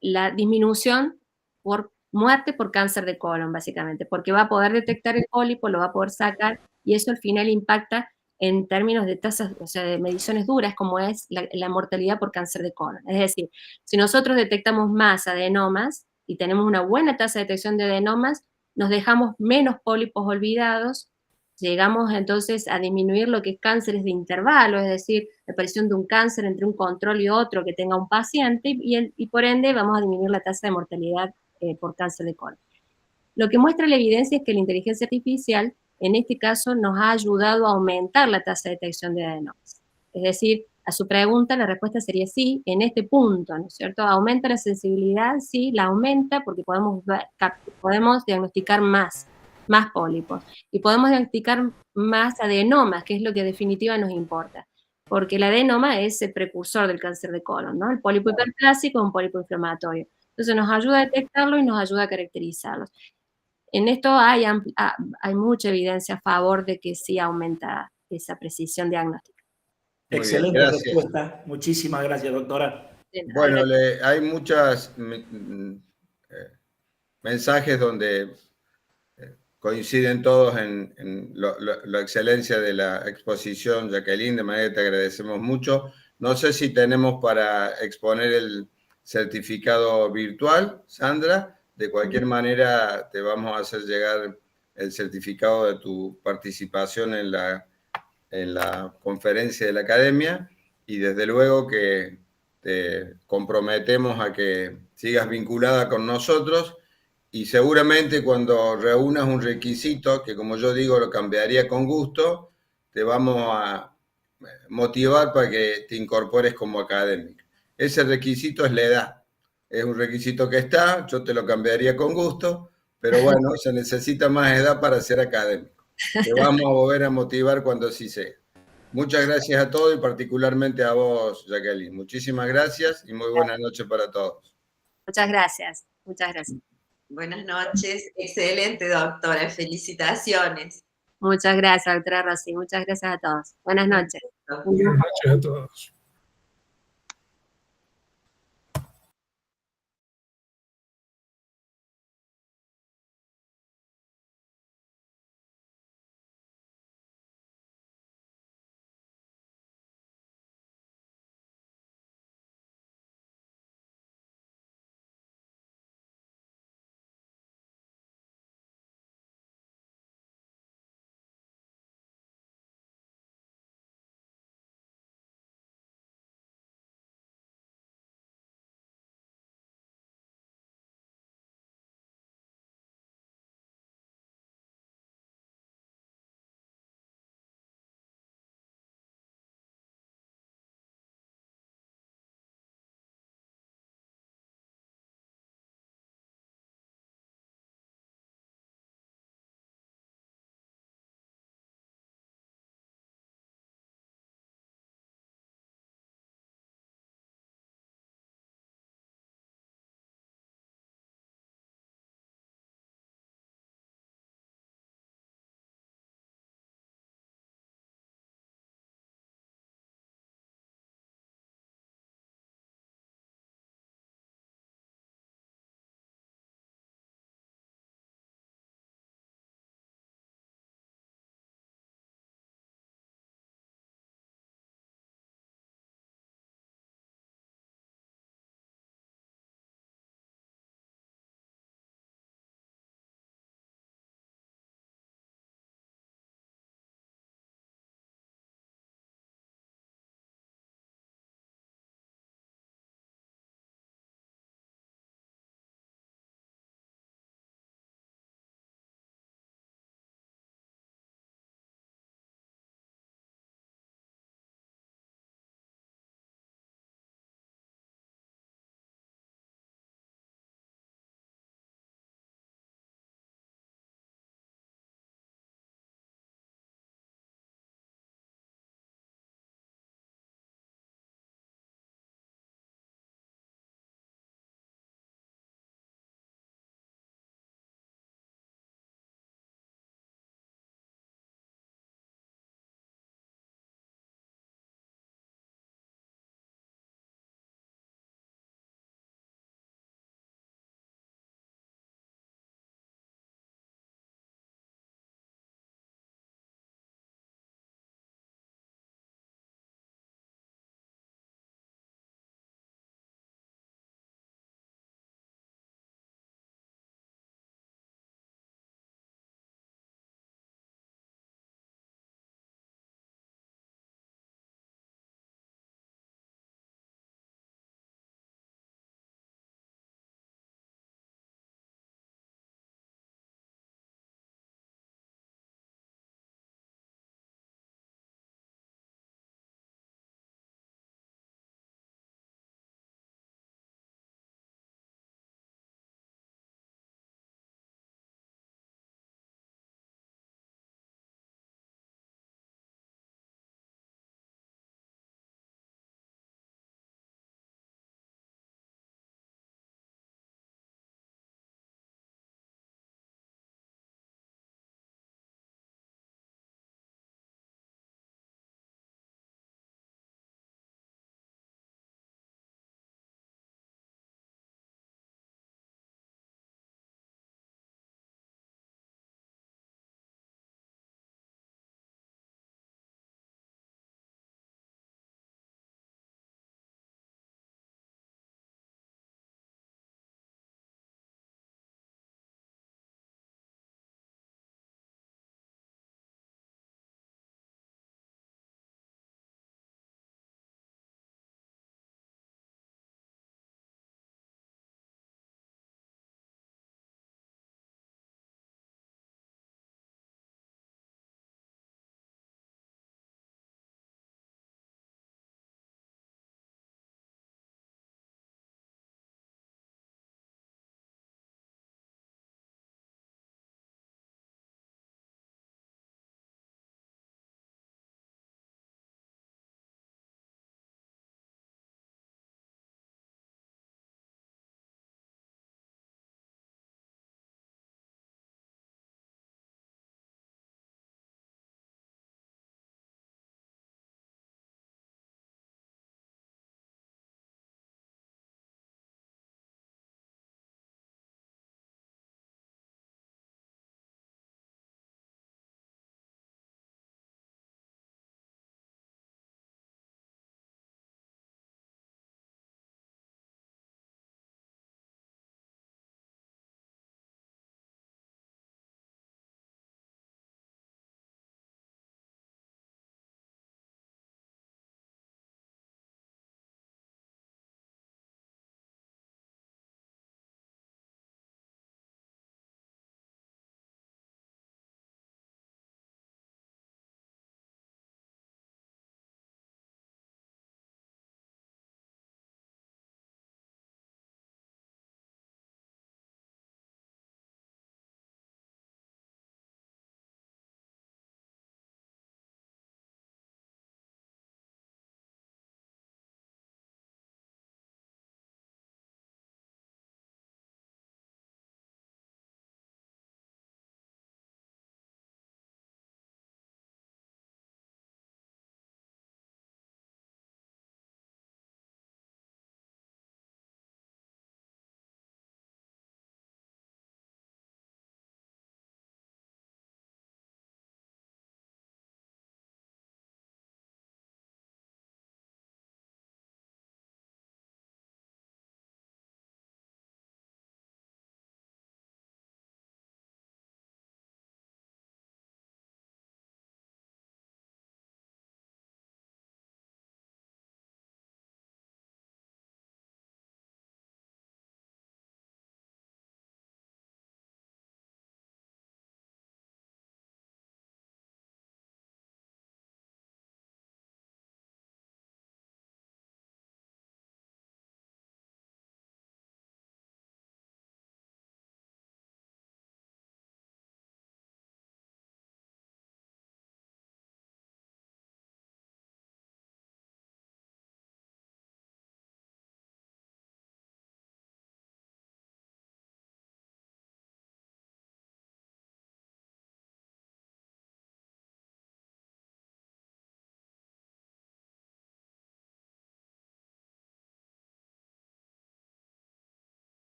la disminución por muerte por cáncer de colon, básicamente, porque va a poder detectar el pólipo, lo va a poder sacar, y eso al final impacta en términos de tasas, o sea, de mediciones duras, como es la mortalidad por cáncer de colon. Es decir, si nosotros detectamos más adenomas y tenemos una buena tasa de detección de adenomas, nos dejamos menos pólipos olvidados, llegamos entonces a disminuir lo que es cánceres de intervalo, es decir, la aparición de un cáncer entre un control y otro que tenga un paciente, y por ende vamos a disminuir la tasa de mortalidad por cáncer de colon. Lo que muestra la evidencia es que la inteligencia artificial, en este caso, nos ha ayudado a aumentar la tasa de detección de adenomas. Es decir, a su pregunta, la respuesta sería sí, en este punto, ¿no es cierto? ¿Aumenta la sensibilidad? Sí, la aumenta porque podemos diagnosticar más pólipos. Y podemos diagnosticar más adenomas, que es lo que en definitiva nos importa. Porque el adenoma es el precursor del cáncer de colon, ¿no? El pólipo hiperplásico es un pólipo inflamatorio. Entonces nos ayuda a detectarlo y nos ayuda a caracterizarlos. En esto hay mucha evidencia a favor de que sí aumenta esa precisión diagnóstica. Excelente respuesta. Muchísimas gracias, doctora. Bueno, hay muchos mensajes donde coinciden todos en la excelencia de la exposición, Jacqueline, de manera que te agradecemos mucho. No sé si tenemos para exponer el certificado virtual, Sandra. De cualquier manera, te vamos a hacer llegar el certificado de tu participación en la conferencia de la academia, y desde luego que te comprometemos a que sigas vinculada con nosotros, y seguramente cuando reúnas un requisito, que como yo digo lo cambiaría con gusto, te vamos a motivar para que te incorpores como académica. Ese requisito es la edad. Es un requisito que está, yo te lo cambiaría con gusto, pero bueno, se necesita más edad para ser académico. Te vamos a volver a motivar cuando así sea. Muchas gracias a todos y particularmente a vos, Jacqueline. Muchísimas gracias y muy buenas noches para todos. Muchas gracias. Muchas gracias. Buenas noches. Excelente, doctora. Felicitaciones. Muchas gracias, doctora Rossi. Muchas gracias a todos. Buenas noches. Buenas noches a todos.